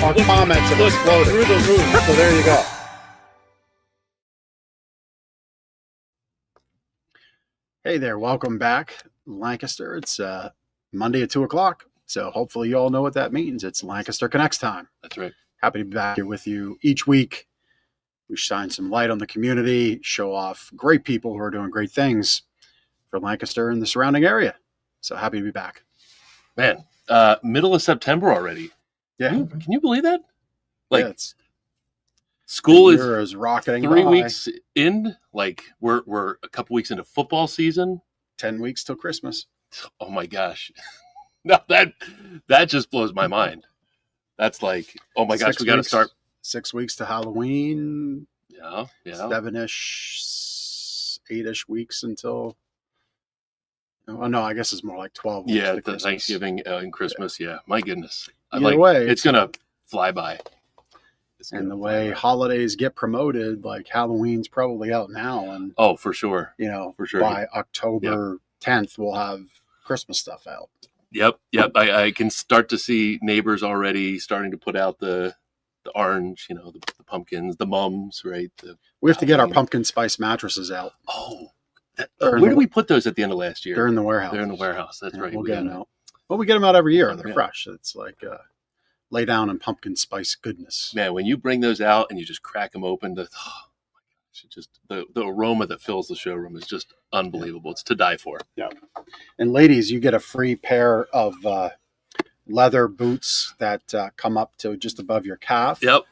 Our comments have exploded through the roof. So there you go. Hey there, welcome back, Lancaster. It's Monday at 2 o'clock, so hopefully you all know what that means. It's Lancaster Connects time. That's right. Happy to be back here with you each week. We shine some light on the community, show off great people who are doing great things for Lancaster and the surrounding area. So happy to be back. Man, middle of September already. Yeah. Can you believe that? Like, yeah, it's, school is rocketing 3 by. weeks in. Like, we're a couple weeks into football season. 10 weeks till Christmas. Oh my gosh. No, that just blows my mind. That's like, oh my gosh, we got to start 6 weeks to Halloween. Yeah. 7-ish, 8-ish weeks until. Oh no, I guess it's more like 12 weeks. Yeah, to Christmas. Thanksgiving and Christmas. Yeah, my goodness. Either way, it's gonna fly by. And the way holidays get promoted, like Halloween's probably out now, and oh, for sure, for sure, by October 10th, we'll have Christmas stuff out. Yep. I can start to see neighbors already starting to put out the orange, the pumpkins, the mums, right? We have to get our pumpkin spice mattresses out. Oh, where did we put those at the end of last year? They're in the warehouse. They're in the warehouse. That's right. We'll get them out. Well, we get them out every year. They're fresh. It's like lay down in pumpkin spice goodness. Man, when you bring those out and you just crack them open, the aroma that fills the showroom is just unbelievable. It's to die for. Yeah. And ladies, you get a free pair of leather boots that come up to just above your calf. Yep.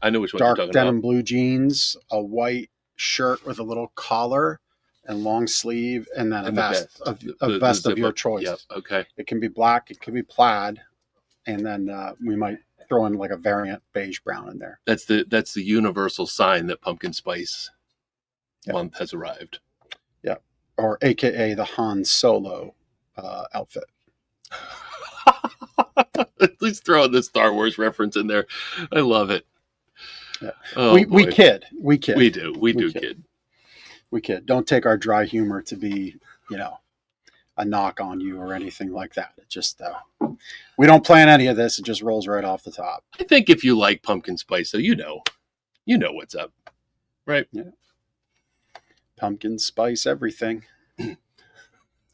I know which one you're talking about. Dark denim blue jeans, a white shirt with a little collar and long sleeve, and then a vest of your choice. Yep. Okay. It can be black, it can be plaid, and then we might throw in like a variant beige brown in there. That's the universal sign that pumpkin spice month has arrived. Yeah, or AKA the Han Solo outfit. At least throw in the Star Wars reference in there. I love it. Yeah. Oh, we kid. We do kid. We kid. Don't take our dry humor to be, a knock on you or anything like that. It just, we don't plan any of this. It just rolls right off the top. I think if you like pumpkin spice, so you know what's up, right? Yeah. Pumpkin spice, everything.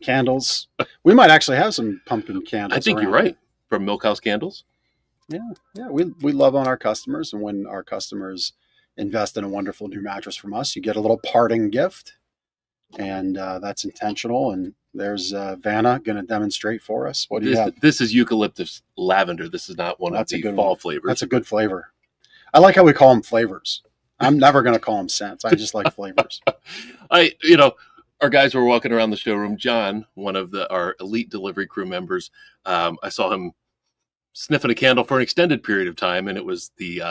Candles. We might actually have some pumpkin candles. I think you're right. From Milkhouse Candles. Yeah. We love on our customers, and when our customers invest in a wonderful new mattress from us, you get a little parting gift, and that's intentional. And there's Vanna going to demonstrate for us. What do you have? This is eucalyptus lavender. This is not one of the fall flavors. That's a good flavor. I like how we call them flavors. I'm never going to call them scents. I just like flavors. Our guys were walking around the showroom. John, one of our elite delivery crew members, I saw him sniffing a candle for an extended period of time, and it was the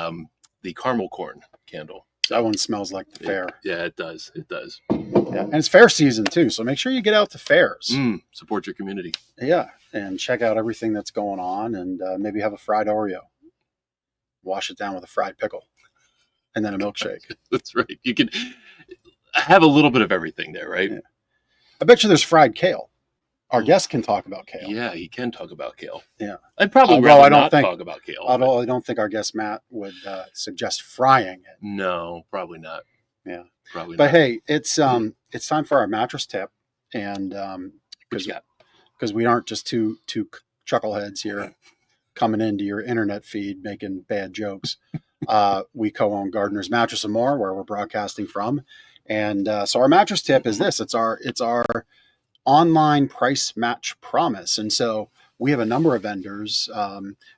caramel corn candle. That one smells like the fair. Yeah, it does. Yeah, and it's fair season too, so make sure you get out to fairs. Support your community. Yeah, and check out everything that's going on, and maybe have a fried Oreo. Wash it down with a fried pickle, and then a milkshake. That's right. You can have a little bit of everything there, right? Yeah. I bet you there's fried kale. Our guest can talk about kale. Yeah, he can talk about kale. Yeah. I'd probably rather not talk about kale. Although I don't think our guest Matt would suggest frying it. No, probably not. Yeah. Probably not. But hey, it's time for our mattress tip. And because we aren't just two chuckleheads here coming into your internet feed making bad jokes. We co-own Gardener's Mattress and More, where we're broadcasting from. And so our mattress tip is this. It's our online price match promise. And so we have a number of vendors,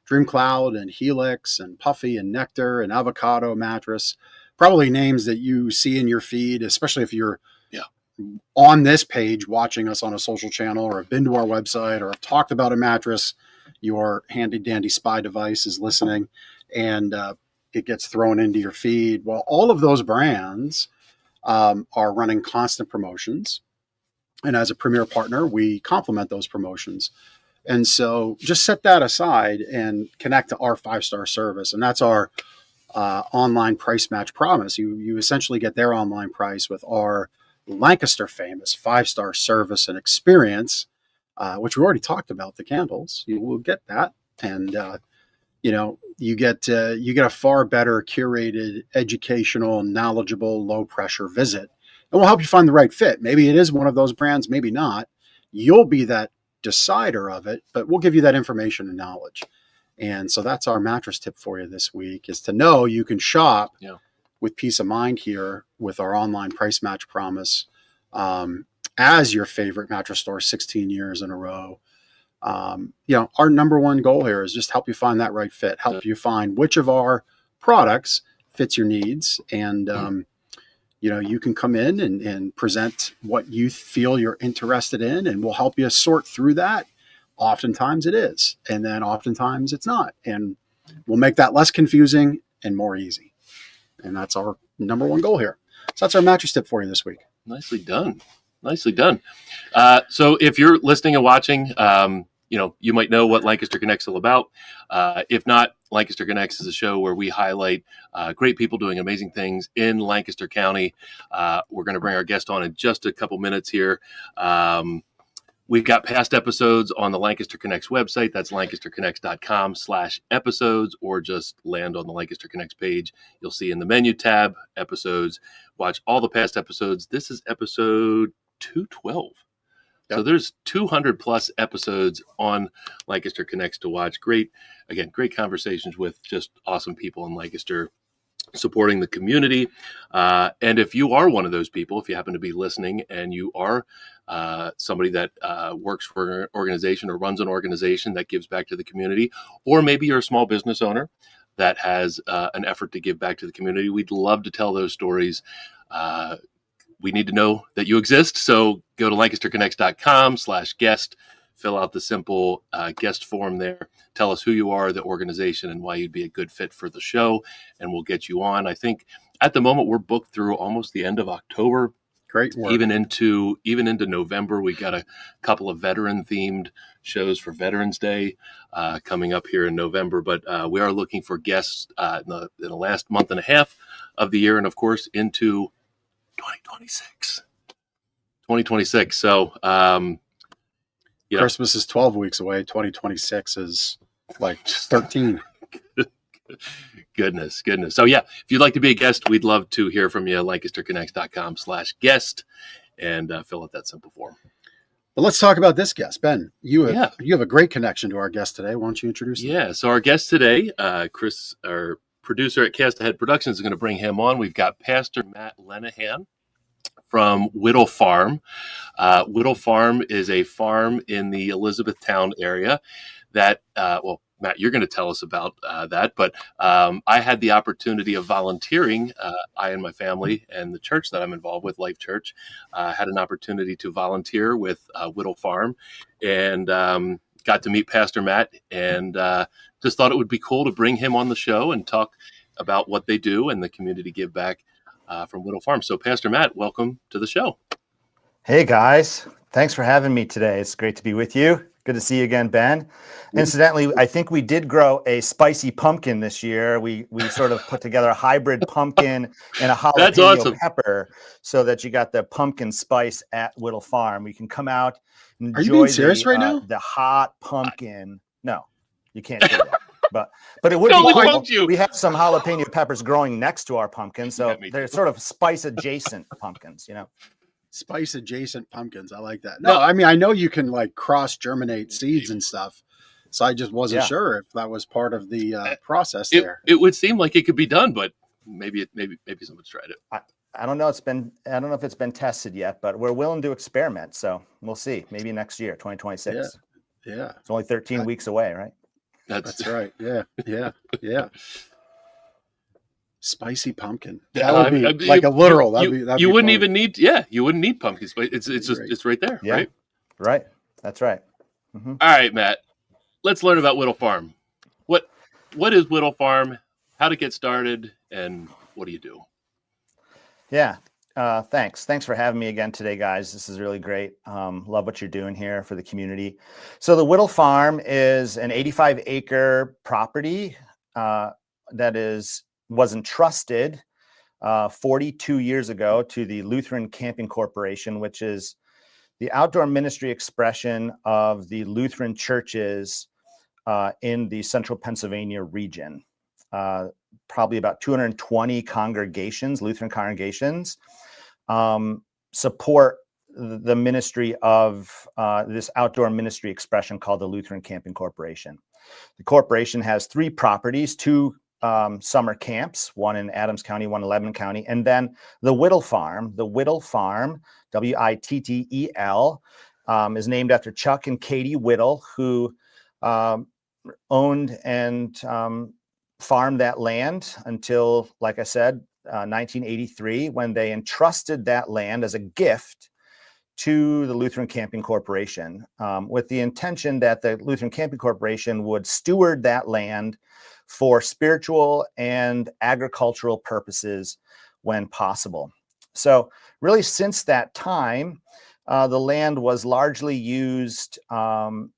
Dream Cloud and Helix and Puffy and Nectar and Avocado Mattress, probably names that you see in your feed, especially if you're on this page watching us on a social channel or have been to our website or have talked about a mattress. Your handy dandy spy device is listening, and it gets thrown into your feed. Well, all of those brands are running constant promotions. And as a premier partner, we complement those promotions. And so just set that aside and connect to our 5-star service. And that's our online price match promise. You essentially get their online price with our Lancaster famous 5-star service and experience, which we already talked about, the candles. You will get that. And you get a far better curated, educational, knowledgeable, low pressure visit, and we'll help you find the right fit. Maybe it is one of those brands, maybe not. You'll be that decider of it, but we'll give you that information and knowledge. And so that's our mattress tip for you this week, is to know you can shop with peace of mind here with our online price match promise, as your favorite mattress store 16 years in a row. Our number one goal here is just help you find that right fit, help you find which of our products fits your needs. And, you can come in and present what you feel you're interested in, and we'll help you sort through that. Oftentimes it is, and then oftentimes it's not. And we'll make that less confusing and more easy. And that's our number one goal here. So that's our mattress tip for you this week. Nicely done. Nicely done. So if you're listening and watching, you might know what Lancaster Connects is all about. If not, Lancaster Connects is a show where we highlight great people doing amazing things in Lancaster County. We're going to bring our guest on in just a couple minutes here. We've got past episodes on the Lancaster Connects website. That's lancasterconnects.com/episodes, or just land on the Lancaster Connects page. You'll see in the menu tab, episodes. Watch all the past episodes. This is episode 212. Yep. So there's 200 plus episodes on Lancaster Connects to watch. Great conversations with just awesome people in Lancaster, supporting the community. And if you are one of those people, if you happen to be listening and you are somebody that works for an organization or runs an organization that gives back to the community, or maybe you're a small business owner that has an effort to give back to the community, we'd love to tell those stories. We need to know that you exist. So go to lancasterconnects.com/guest, fill out the simple guest form there. Tell us who you are, the organization, and why you'd be a good fit for the show, and we'll get you on. I think at the moment we're booked through almost the end of October. Great work. Even into November. We got a couple of veteran-themed shows for Veterans Day coming up here in November. But we are looking for guests in the last month and a half of the year, and of course into 2026. So, Christmas is 12 weeks away. 2026 is like 13. Goodness. So yeah, if you'd like to be a guest, we'd love to hear from you. LancasterConnects.com/guest, and fill out that simple form. But let's talk about this guest, Ben. You have a great connection to our guest today. Why don't you introduce him? Yeah. So our guest today, Chris, our producer at Cast Ahead Productions, is going to bring him on. We've got Pastor Matt Lenahan from Wittel Farm. Wittel Farm is a farm in the Elizabethtown area that, Matt, you're going to tell us about that, but I had the opportunity of volunteering. I and my family and the church that I'm involved with, Life Church, had an opportunity to volunteer with Wittel Farm, and got to meet Pastor Matt, and just thought it would be cool to bring him on the show and talk about what they do and the community give back from Wittel Farm. So Pastor Matt, welcome to the show. Hey guys, thanks for having me today. It's great to be with you. Good to see you again, Ben. Incidentally, I think we did grow a spicy pumpkin this year. We sort of put together a hybrid pumpkin and a jalapeno pepper, so that you got the pumpkin spice at Wittel Farm. We can come out and enjoy. Are you being serious right now? The hot pumpkin. No, you can't do that. But it would be cool. We have some jalapeno peppers growing next to our pumpkin, so they're sort of spice adjacent pumpkins, Spice adjacent pumpkins. I like that. No, I mean, I know you can like cross germinate seeds and stuff. So I just wasn't sure if that was part of the process there. It would seem like it could be done, but maybe someone's tried it. I don't know. I don't know if it's been tested yet, but we're willing to experiment. So we'll see. Maybe next year, 2026. Yeah. It's only 13 weeks away, right? That's right. Yeah. Spicy pumpkin. That would be like a literal. You wouldn't even need. Yeah, you wouldn't need pumpkin spice. It's right there. Yeah. Right. Right. That's right. Mm-hmm. All right, Matt. Let's learn about Wittel Farm. What is Wittel Farm? How to get started, and what do you do? Yeah. Thanks for having me again today, guys. This is really great. Love what you're doing here for the community. So the Wittel Farm is an 85-acre property that was entrusted 42 years ago to the Lutheran Camping Corporation, which is the outdoor ministry expression of the Lutheran churches in the central Pennsylvania region. Probably about 220 congregations, Lutheran congregations, support the ministry of this outdoor ministry expression called the Lutheran Camping Corporation. The corporation has 3 properties, 2 summer camps, one in Adams County, one in Lebanon County, and then the Wittel Farm. The Wittel Farm, Wittel, is named after Chuck and Katie Wittel, who owned and farmed that land until, like I said, 1983, when they entrusted that land as a gift to the Lutheran Camping Corporation, with the intention that the Lutheran Camping Corporation would steward that land for spiritual and agricultural purposes when possible. So really, since that time, the land was largely used,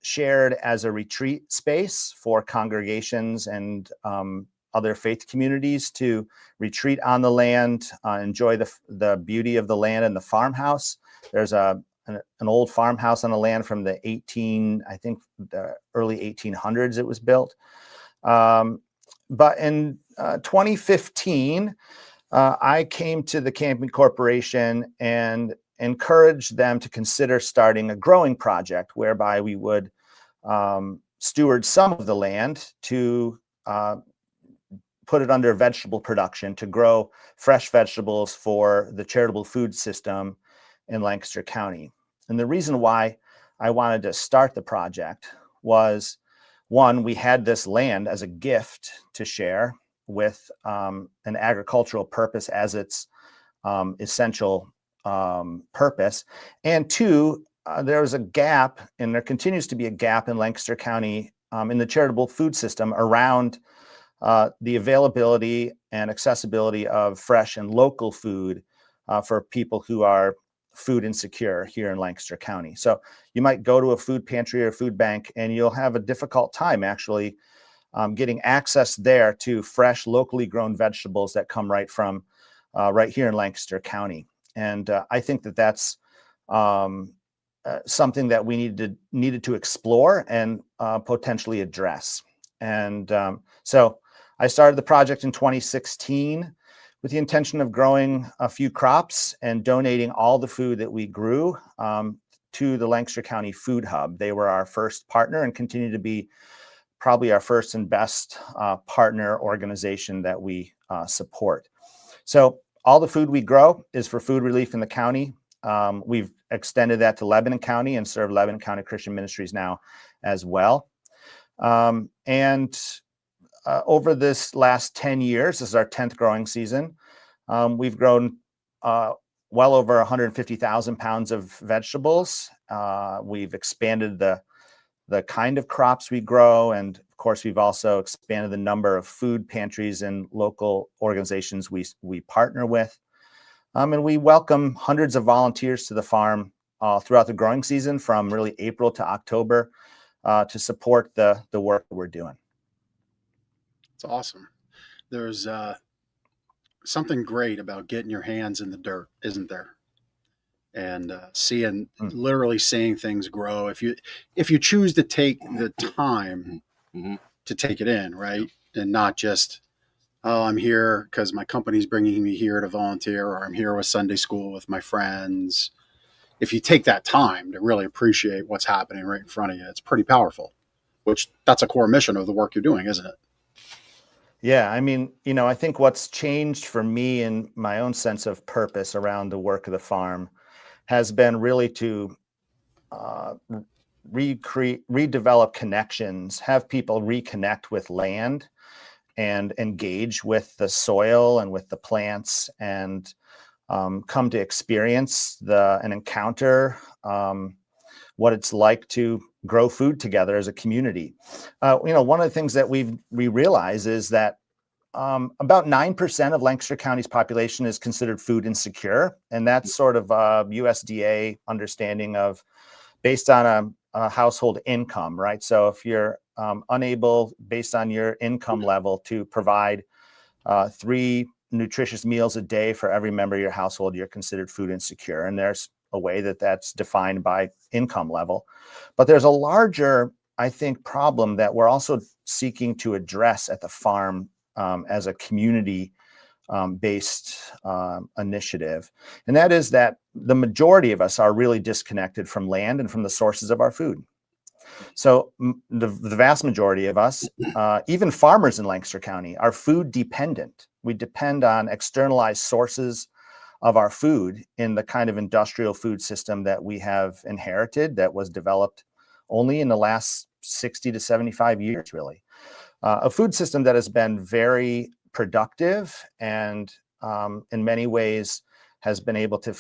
shared as a retreat space for congregations and other faith communities to retreat on the land, enjoy the beauty of the land and the farmhouse. There's an old farmhouse on the land from the early 1800s it was built. But in 2015, I came to the Camping Corporation and encouraged them to consider starting a growing project whereby we would steward some of the land to put it under vegetable production to grow fresh vegetables for the charitable food system in Lancaster County. And the reason why I wanted to start the project was, one, we had this land as a gift to share with an agricultural purpose as its essential purpose. And 2, there was a gap, and there continues to be a gap in Lancaster County in the charitable food system around the availability and accessibility of fresh and local food for people who are food insecure here in Lancaster County. So you might go to a food pantry or food bank and you'll have a difficult time actually getting access there to fresh, locally grown vegetables that come right from right here in Lancaster County. And I think that that's something that we needed to explore and potentially address. And so I started the project in 2016 with the intention of growing a few crops and donating all the food that we grew to the Lancaster County Food Hub. They were our first partner and continue to be probably our first and best partner organization that we support. So all the food we grow is for food relief in the county. We've extended that to Lebanon County and serve Lebanon County Christian Ministries now as well. Over this last 10 years, this is our 10th growing season, we've grown well over 150,000 pounds of vegetables. We've expanded the kind of crops we grow. And of course, we've also expanded the number of food pantries and local organizations we partner with. And we welcome hundreds of volunteers to the farm throughout the growing season from really April to October to support the work that we're doing. It's awesome. There's something great about getting your hands in the dirt, isn't there? And literally seeing things grow. If you choose to take the time to take it in, right, and not just, oh, I'm here because my company's bringing me here to volunteer, or I'm here with Sunday school with my friends. If you take that time to really appreciate what's happening right in front of you, it's pretty powerful. Which that's a core mission of the work you're doing, isn't it? Yeah, I mean, I think what's changed for me in my own sense of purpose around the work of the farm has been really to redevelop connections, have people reconnect with land and engage with the soil and with the plants, and come to experience and encounter what it's like to grow food together as a community. One of the things that we realize is that about 9% of Lancaster County's population is considered food insecure. And that's sort of a USDA understanding of based on a household income, right? So if you're unable, based on your income level, to provide 3 nutritious meals a day for every member of your household, you're considered food insecure. And there's a way that that's defined by income level. But there's a larger I think, problem that we're also seeking to address at the farm as a community based initiative. And that is that the majority of us are really disconnected from land and from the sources of our food. So the vast majority of us, even farmers in Lancaster County, are food dependent. We depend on externalized sources of our food in the kind of industrial food system that we have inherited, that was developed only in the last 60 to 75 years, really. A food system that has been very productive and in many ways has been able to,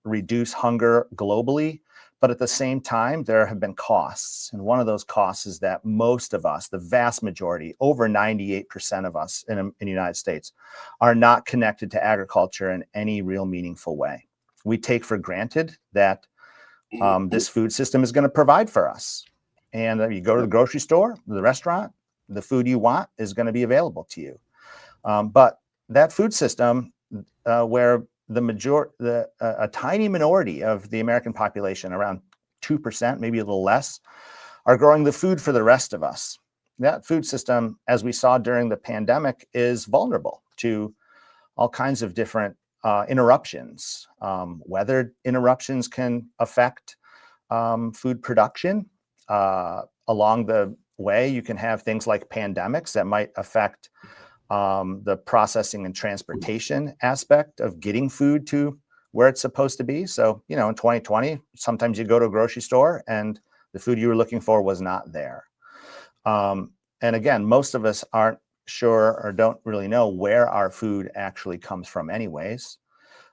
reduce hunger globally. But at the same time, there have been costs. And one of those costs is that most of us, the vast majority, over 98% of us in the United States, are not connected to agriculture in any real meaningful way. We take for granted that this food system is going to provide for us. And you go to the grocery store, the restaurant, the food you want is going to be available to you. But that food system, where a tiny minority of the American population, around 2%, maybe a little less, are growing the food for the rest of us. That food system, as we saw during the pandemic, is vulnerable to all kinds of different interruptions. Weather interruptions can affect food production. Along the way, you can have things like pandemics that might affect the processing and transportation aspect of getting food to where it's supposed to be. So, in 2020, sometimes you go to a grocery store and the food you were looking for was not there. And again, most of us aren't sure or don't really know where our food actually comes from anyways.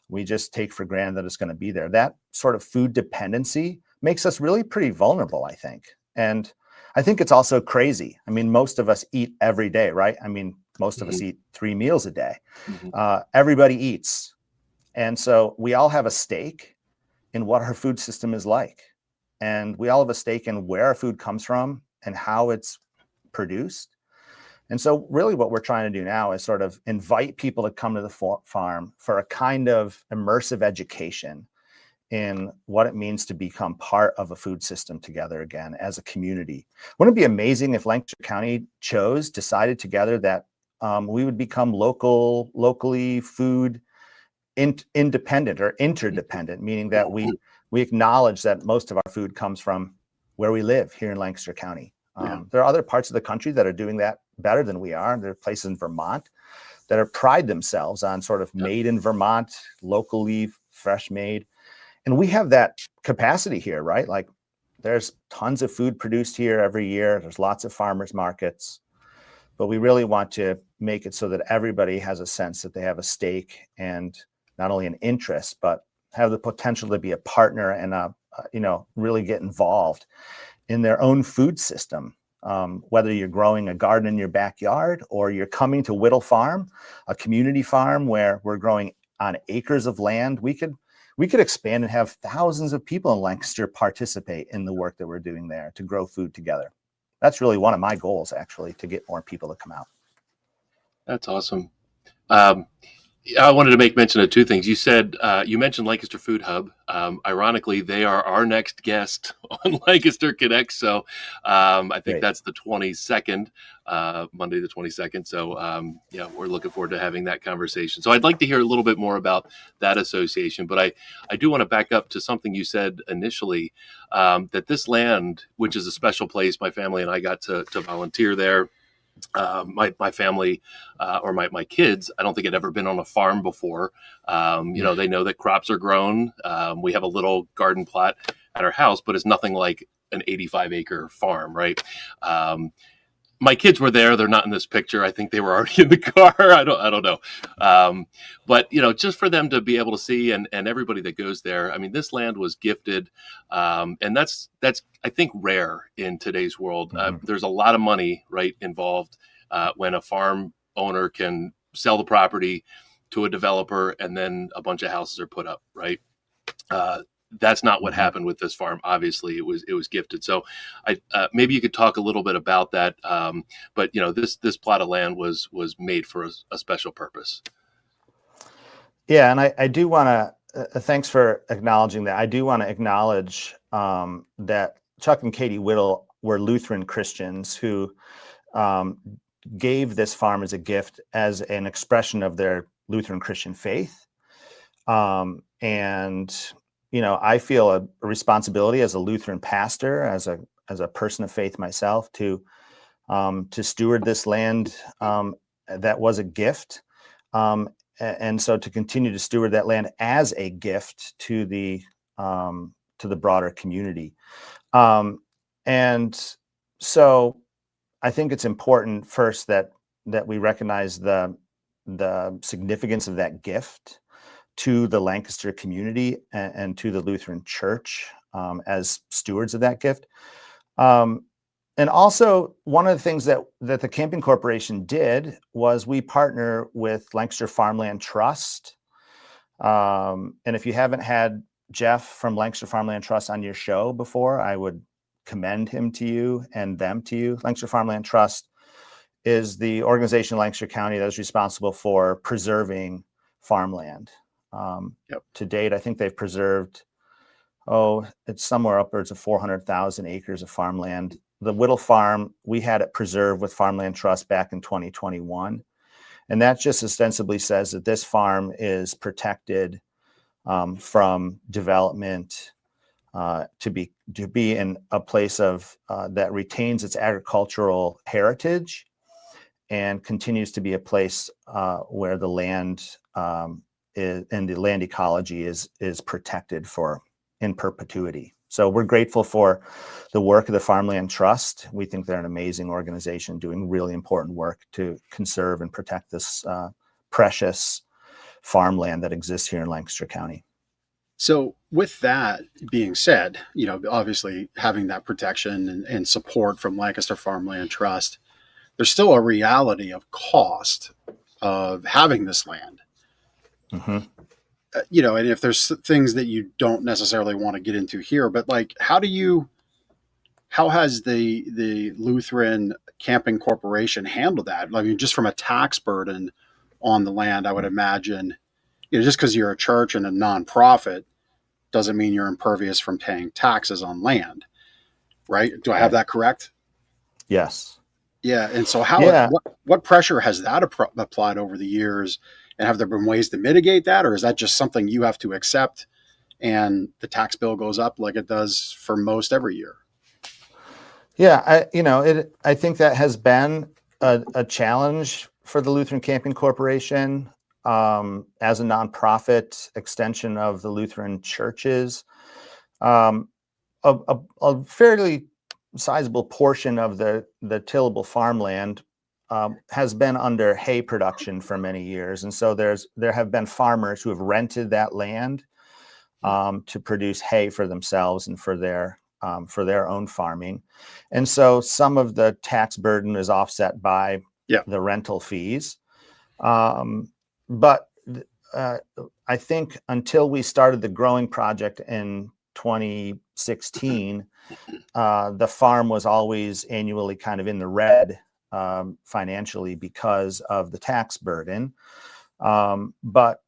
We just take for granted that it's going to be there. That sort of food dependency makes us really pretty vulnerable, I think. And I think it's also crazy. I mean, most of us eat every day, right? I mean, most of us eat 3 meals a day. Everybody eats. And so we all have a stake in what our food system is like. And we all have a stake in where our food comes from and how it's produced. And so really what we're trying to do now is sort of invite people to come to the farm for a kind of immersive education in what it means to become part of a food system together again as a community. Wouldn't it be amazing if Lancaster County decided together that we would become locally food independent or interdependent, meaning that we acknowledge that most of our food comes from where we live here in Lancaster County. There are other parts of the country that are doing that better than we are. There are places in Vermont that are pride themselves on sort of made in Vermont, locally fresh made. And we have that capacity here, right? Like there's tons of food produced here every year. There's lots of farmers markets, but we really want to make it so that everybody has a sense that they have a stake and not only an interest, but have the potential to be a partner and really get involved in their own food system. Whether you're growing a garden in your backyard or you're coming to Wittel Farm, a community farm where we're growing on acres of land, we could expand and have thousands of people in Lancaster participate in the work that we're doing there to grow food together. That's really one of my goals, actually, to get more people to come out. That's awesome. I wanted to make mention of 2 things. You said, you mentioned Lancaster Food Hub. Ironically, they are our next guest on Lancaster Connects. So I think that's the 22nd, Monday the 22nd. So we're looking forward to having that conversation. So I'd like to hear a little bit more about that association. But I do want to back up to something you said initially, that this land, which is a special place, my family and I got to volunteer there. My family or my kids, I don't think had ever been on a farm before. They know that crops are grown. We have a little garden plot at our house, but it's nothing like an 85-acre farm, right? My kids were there. They're not in this picture. I think they were already in the car. I don't know. But just for them to be able to see and everybody that goes there, I mean, this land was gifted. And that's, I think, rare in today's world. There's a lot of money, right, involved when a farm owner can sell the property to a developer and then a bunch of houses are put up, right? That's not what happened with this farm. Obviously, it was gifted. So, maybe you could talk a little bit about that. But this plot of land was made for a special purpose. Yeah, and I do want to. Thanks for acknowledging that. I do want to acknowledge that Chuck and Katie Wittel were Lutheran Christians who gave this farm as a gift, as an expression of their Lutheran Christian faith. And I feel a responsibility as a Lutheran pastor, as a person of faith myself, to steward this land that was a gift, and so to continue to steward that land as a gift to the broader community. And so I think it's important first that we recognize the significance of that gift to the Lancaster community and to the Lutheran Church as stewards of that gift. And also, one of the things that the Camping Corporation did was we partner with Lancaster Farmland Trust. And if you haven't had Jeff from Lancaster Farmland Trust on your show before, I would commend him to you and them to you. Lancaster Farmland Trust is the organization in Lancaster County that is responsible for preserving farmland. To date, I think they've preserved, it's somewhere upwards of 400,000 acres of farmland. The Wittel Farm, we had it preserved with Farmland Trust back in 2021. And that just ostensibly says that this farm is protected from development, to be in a place of that retains its agricultural heritage and continues to be a place where the land and the land ecology is protected in perpetuity. So we're grateful for the work of the Farmland Trust. We think they're an amazing organization doing really important work to conserve and protect this precious farmland that exists here in Lancaster County. So with that being said, obviously having that protection and support from Lancaster Farmland Trust, there's still a reality of cost of having this land. Mm-hmm. And if there's things that you don't necessarily want to get into here, but like, how has the Lutheran Camping Corporation handled that? I mean, just from a tax burden on the land, I would imagine, just because you're a church and a nonprofit doesn't mean you're impervious from paying taxes on land, right? Do I have that correct? Yes. Yeah. And so what pressure has that applied over the years? And have there been ways to mitigate that? Or is that just something you have to accept and the tax bill goes up like it does for most every year? Yeah. I think that has been a challenge for the Lutheran Camping Corporation as a nonprofit extension of the Lutheran churches. A fairly sizable portion of the tillable farmland has been under hay production for many years. And so there have been farmers who have rented that land to produce hay for themselves and for their own farming. And so some of the tax burden is offset by the rental fees. But I think until we started the growing project in 2016, the farm was always annually kind of in the red financially because of the tax burden. But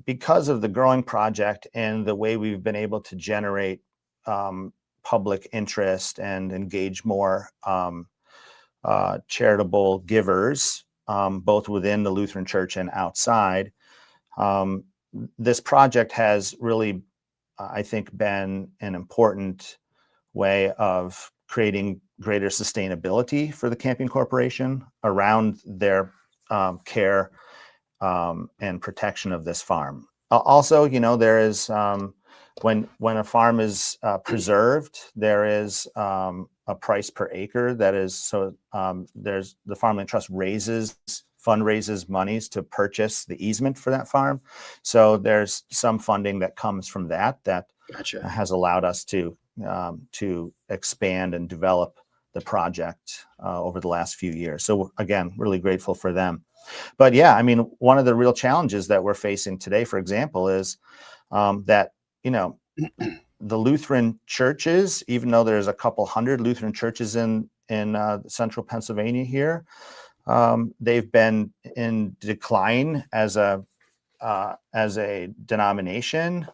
because of the growing project and the way we've been able to generate public interest and engage more charitable givers, both within the Lutheran Church and outside, this project has really, I think, been an important way of creating greater sustainability for the Camping Corporation around their care and protection of this farm. Also, there is when a farm is preserved, there is a price per acre that is there's the Farmland Trust fundraises monies to purchase the easement for that farm. So there's some funding that comes from that Gotcha. Has allowed us to expand and develop the project over the last few years. So again, really grateful for them. But yeah, I mean, one of the real challenges that we're facing today, for example, is that, the Lutheran churches, even though there's a couple hundred Lutheran churches in central Pennsylvania here, they've been in decline as a denomination.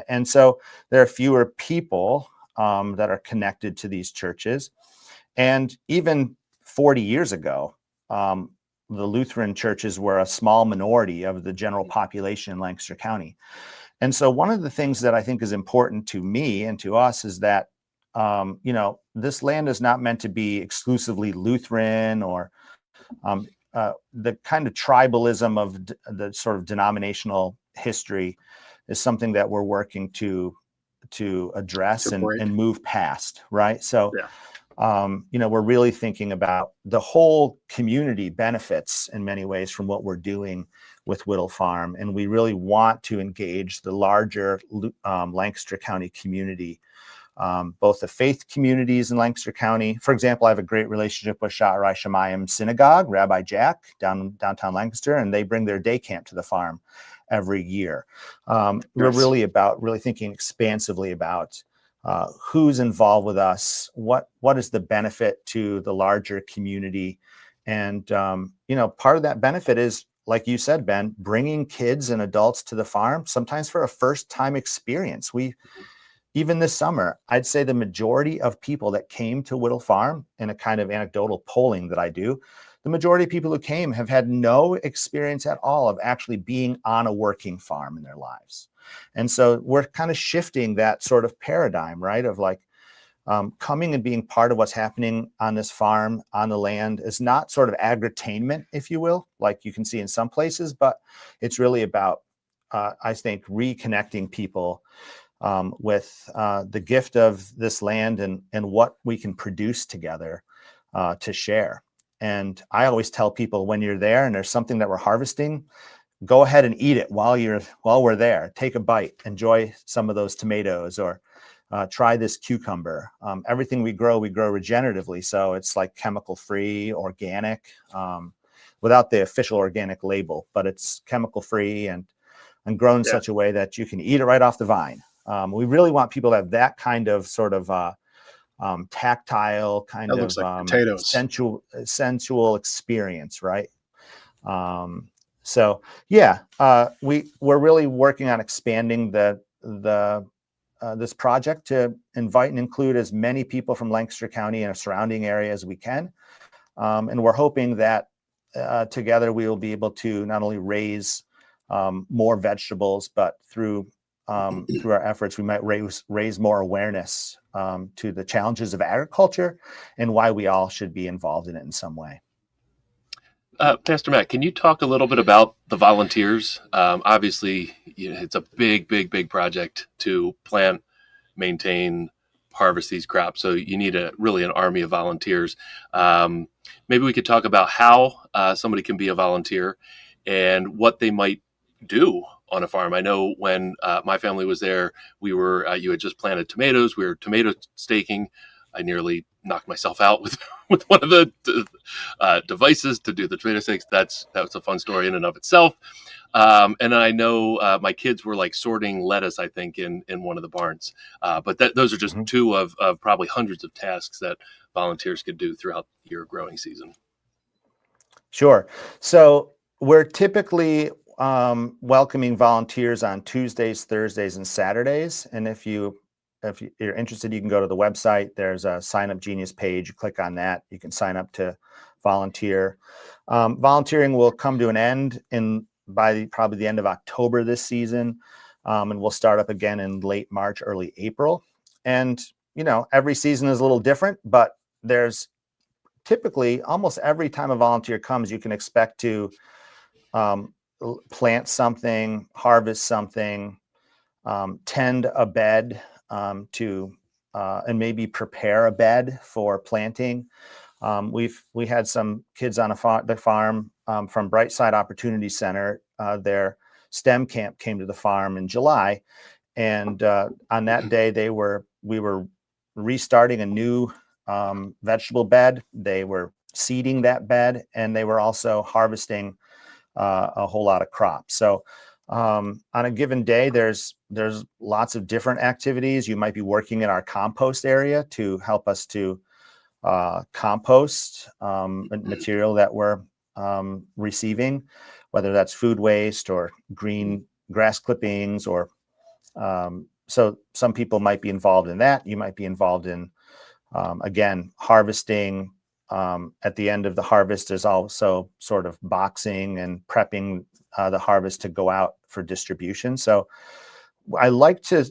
And so there are fewer people that are connected to these churches. And even 40 years ago, the Lutheran churches were a small minority of the general population in Lancaster County. And so one of the things that I think is important to me and to us is that, this land is not meant to be exclusively Lutheran or the kind of tribalism of the sort of denominational history is something that we're working to address and move past, right? So, we're really thinking about the whole community benefits in many ways from what we're doing with Wittel Farm, and we really want to engage the larger Lancaster County community, both the faith communities in Lancaster County. For example, I have a great relationship with Sha'arai Shemayim Synagogue, Rabbi Jack, downtown Lancaster, and they bring their day camp to the farm every year. We're really thinking expansively about who's involved with us, what is the benefit to the larger community. And, part of that benefit is, like you said, Ben, bringing kids and adults to the farm, sometimes for a first time experience. Even this summer, I'd say the majority of people that came to Wittel Farm, in a kind of anecdotal polling that I do, the majority of people who came have had no experience at all of actually being on a working farm in their lives. And so we're kind of shifting that sort of paradigm, right? Of like coming and being part of what's happening on this farm, on the land, is not sort of agritainment, if you will, like you can see in some places, but it's really about, I think, reconnecting people with the gift of this land and what we can produce together to share. And I always tell people, when you're there and there's something that we're harvesting, go ahead and eat it while we're there. Take a bite, enjoy some of those tomatoes, or try this cucumber. Everything we grow regeneratively, so it's like chemical free, organic, without the official organic label, but it's chemical free and grown in such a way that you can eat it right off the vine. We really want people to have that kind of sort of tactile, kind of like sensual experience, right? We're really working on expanding this project to invite and include as many people from Lancaster County and a surrounding area as we can. And we're hoping that together we will be able to not only raise more vegetables, but through our efforts, we might raise more awareness to the challenges of agriculture and why we all should be involved in it in some way. Pastor Matt, can you talk a little bit about the volunteers? Obviously, it's a big project to plant, maintain, harvest these crops. So you need really an army of volunteers. Maybe we could talk about how somebody can be a volunteer and what they might do on a farm. I know when my family was there, you had just planted tomatoes. We were tomato staking. I nearly knocked myself out with one of the devices to do the tomato stakes. That was a fun story in and of itself. And I know my kids were like sorting lettuce, I think, in one of the barns. But those are just two of probably hundreds of tasks that volunteers could do throughout your growing season. Sure. So we're typically welcoming volunteers on Tuesdays, Thursdays, and Saturdays. And if you're interested, you can go to the website. There's a Sign Up Genius page. You click on that. You can sign up to volunteer. Volunteering will come to an end by probably the end of October this season. And we'll start up again in late March, early April. And, every season is a little different, but there's typically almost every time a volunteer comes, you can expect to plant something, harvest something, tend a bed, and maybe prepare a bed for planting. We had some kids on the farm from Brightside Opportunity Center. Their STEM camp came to the farm in July, and on that day we were restarting a new vegetable bed. They were seeding that bed, and they were also harvesting a whole lot of crops. So on a given day, there's lots of different activities. You might be working in our compost area to help us to compost material that we're receiving, whether that's food waste or green grass clippings, or so some people might be involved in that. You might be involved in Again, harvesting. At the end of the harvest is also sort of boxing and prepping the harvest to go out for distribution. So I like to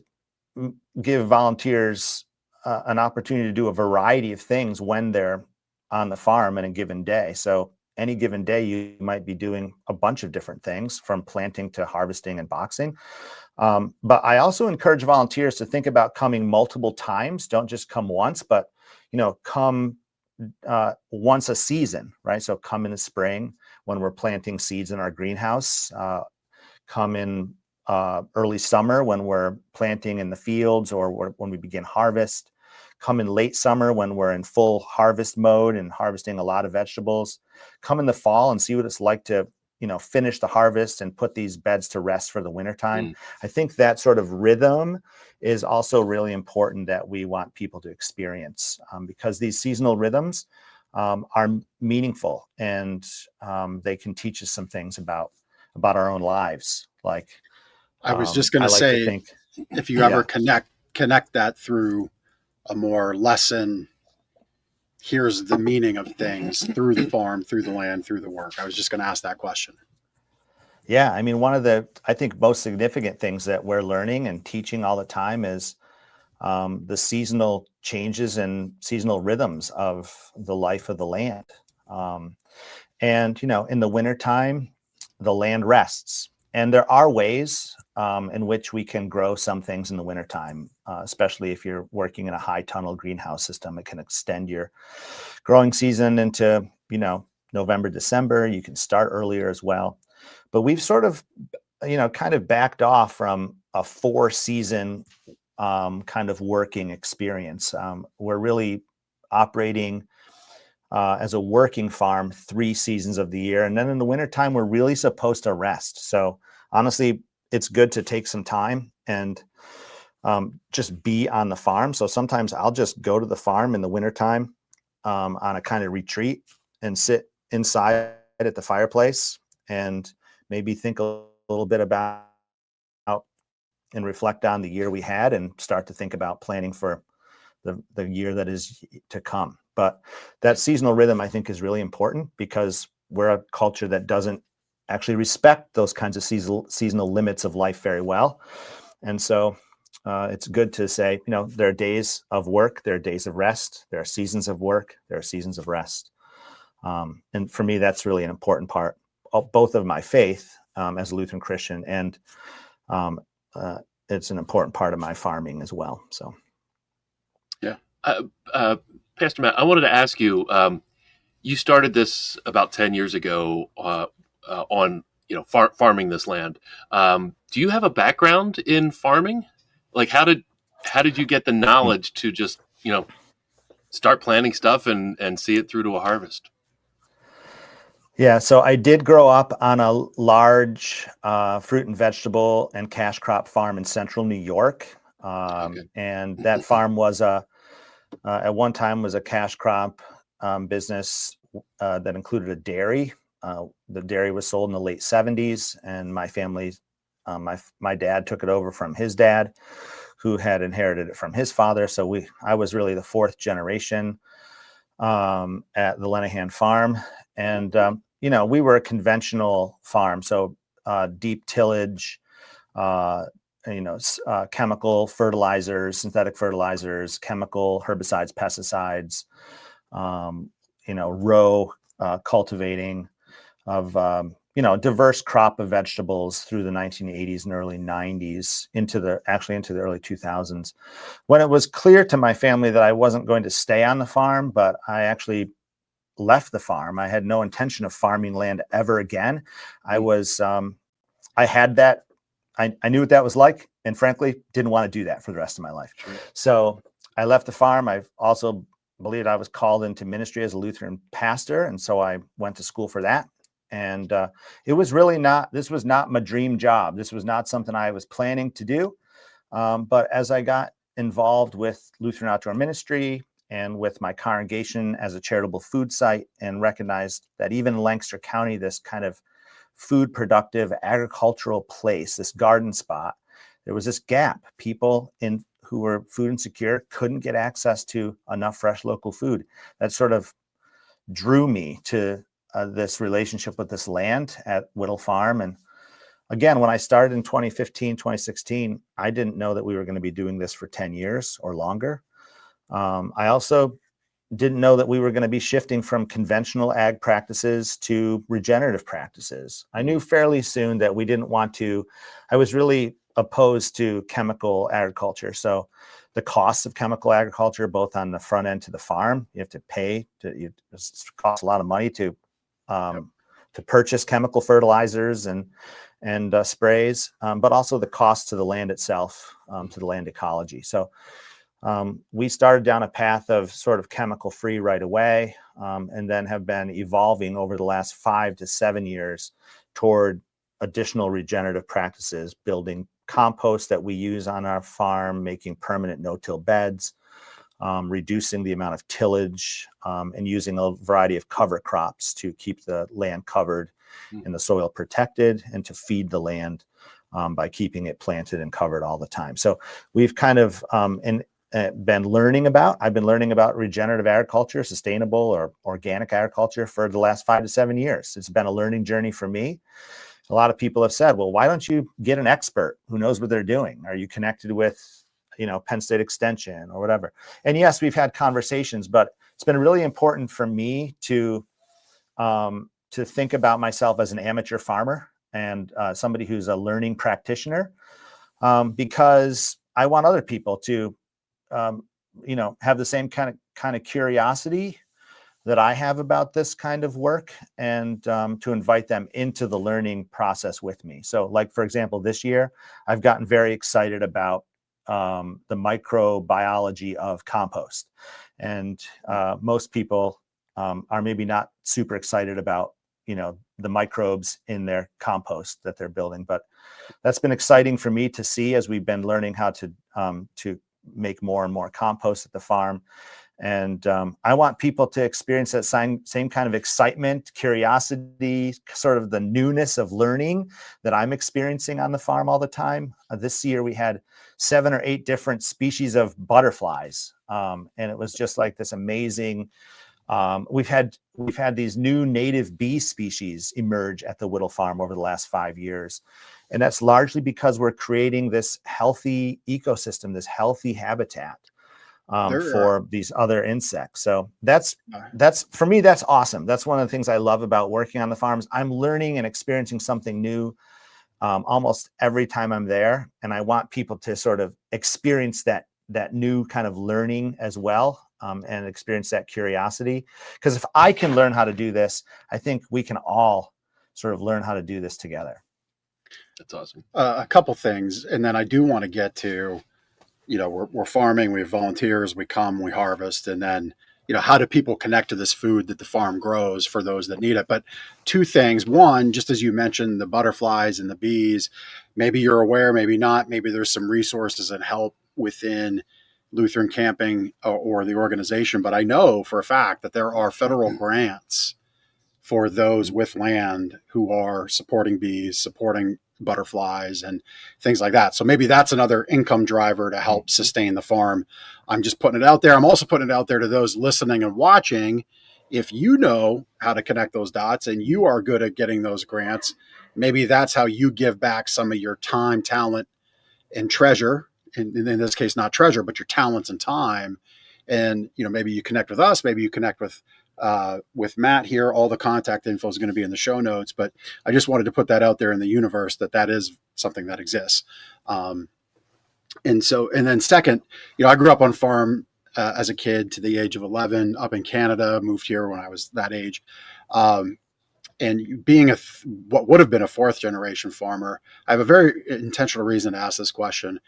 give volunteers an opportunity to do a variety of things when they're on the farm in a given day. So any given day, you might be doing a bunch of different things, from planting to harvesting and boxing. But I also encourage volunteers to think about coming multiple times. Don't just come once, but come once a season, right? So come in the spring when we're planting seeds in our greenhouse. Come in early summer when we're planting in the fields or when we begin harvest. Come in late summer when we're in full harvest mode and harvesting a lot of vegetables. Come in the fall and see what it's like to finish the harvest and put these beds to rest for the wintertime. I think that sort of rhythm is also really important that we want people to experience, because these seasonal rhythms are meaningful, and they can teach us some things about our own lives. Like, I was just going to say, if you ever connect that through a more lesson, here's the meaning of things through the farm, through the land, through the work. I was just going to ask that question. Yeah, I mean, one of the, I think, most significant things that we're learning and teaching all the time is the seasonal changes and seasonal rhythms of the life of the land. And, in the wintertime, the land rests. And there are ways in which we can grow some things in the wintertime, especially if you're working in a high tunnel greenhouse system. It can extend your growing season into, November, December. You can start earlier as well. But we've sort of, kind of backed off from a 4-season kind of working experience. We're really operating as a working farm 3 seasons of the year. And then in the wintertime, we're really supposed to rest. So honestly, it's good to take some time and just be on the farm. So sometimes I'll just go to the farm in the wintertime on a kind of retreat and sit inside at the fireplace and maybe think a little bit about and reflect on the year we had and start to think about planning for the year that is to come. But that seasonal rhythm, I think, is really important, because we're a culture that doesn't actually respect those kinds of seasonal limits of life very well. And so it's good to say, there are days of work, there are days of rest, there are seasons of work, there are seasons of rest. And for me, that's really an important part of both of my faith as a Lutheran Christian, and it's an important part of my farming as well. So, yeah. Pastor Matt, I wanted to ask you, you started this about 10 years ago on, farming this land. Do you have a background in farming? Like, how did you get the knowledge to just, start planting stuff and see it through to a harvest? Yeah, so I did grow up on a large fruit and vegetable and cash crop farm in central New York. And that farm was at one time was a cash crop business that included a dairy. The dairy was sold in the late 70s, and my family, my dad took it over from his dad, who had inherited it from his father. So I was really the 4th generation at the Lenahan farm. And, we were a conventional farm. So deep tillage, chemical fertilizers, synthetic fertilizers, chemical herbicides, pesticides, row cultivating of, a diverse crop of vegetables through the 1980s and early 90s into the early 2000s. When it was clear to my family that I wasn't going to stay on the farm, but I actually left the farm. I had no intention of farming land ever again. I had that. I knew what that was like, and frankly, didn't want to do that for the rest of my life. Sure. So I left the farm. I also believed I was called into ministry as a Lutheran pastor, and so I went to school for that. And it was really this was not my dream job. This was not something I was planning to do. But as I got involved with Lutheran Outdoor Ministry and with my congregation as a charitable food site, and recognized that even in Lancaster County, this kind of food productive agricultural place, this garden spot, there was this gap. People who were food insecure couldn't get access to enough fresh local food. That sort of drew me to this relationship with this land at Wittel Farm. And again, when I started in 2015, 2016, I didn't know that we were going to be doing this for 10 years or longer. I also didn't know that we were going to be shifting from conventional ag practices to regenerative practices. I knew fairly soon that we didn't want to, I was really opposed to chemical agriculture. So the costs of chemical agriculture, both on the front end to the farm, you have to pay, it costs a lot of money to purchase chemical fertilizers and sprays, but also the cost to the land itself, to the land ecology. So we started down a path of sort of chemical free right away, and then have been evolving over the last 5 to 7 years toward additional regenerative practices, building compost that we use on our farm, making permanent no-till beds, reducing the amount of tillage, and using a variety of cover crops to keep the land covered and the soil protected, and to feed the land by keeping it planted and covered all the time. So we've kind of I've been learning about regenerative agriculture, sustainable or organic agriculture for the last 5 to 7 years. It's been a learning journey for me. A lot of people have said, well, why don't you get an expert who knows what they're doing? Are you connected with, Penn State Extension or whatever? And yes, we've had conversations, but it's been really important for me to think about myself as an amateur farmer and somebody who's a learning practitioner, because I want other people to have the same kind of curiosity that I have about this kind of work, and to invite them into the learning process with me. So like, for example, this year, I've gotten very excited about the microbiology of compost. And most people are maybe not super excited about, the microbes in their compost that they're building. But that's been exciting for me to see as we've been learning how to make more and more compost at the farm. And I want people to experience that same kind of excitement, curiosity, sort of the newness of learning that I'm experiencing on the farm all the time. This year we had 7 or 8 different species of butterflies, and it was just like this amazing. We've had these new native bee species emerge at the Wittel Farm over the last 5 years. And that's largely because we're creating this healthy ecosystem, this healthy habitat for these other insects. So that's for me, that's awesome. That's one of the things I love about working on the farms. I'm learning and experiencing something new almost every time I'm there. And I want people to sort of experience that new kind of learning as well, and experience that curiosity. Because if I can learn how to do this, I think we can all sort of learn how to do this together. That's awesome. A couple things, and then I do want to get to, we're farming, we have volunteers, we come, we harvest, and then, how do people connect to this food that the farm grows for those that need it? But 2 things. One, just as you mentioned, the butterflies and the bees, maybe you're aware, maybe not, maybe there's some resources and help within Lutheran Camping or the organization. But I know for a fact that there are federal grants for those with land who are supporting bees, supporting butterflies and things like that. So maybe that's another income driver to help sustain the farm. I'm just putting it out there. I'm also putting it out there to those listening and watching. If you know how to connect those dots and you are good at getting those grants, maybe that's how you give back some of your time, talent, and treasure. And in this case, not treasure, but your talents and time. And, maybe you connect with us, maybe you connect with Matt here. All the contact info is going to be in the show notes, but I just wanted to put that out there in the universe that is something that exists. And then second, I grew up on farm as a kid to the age of 11 up in Canada, moved here when I was that age. And being what would have been a 4th generation farmer, I have a very intentional reason to ask this question.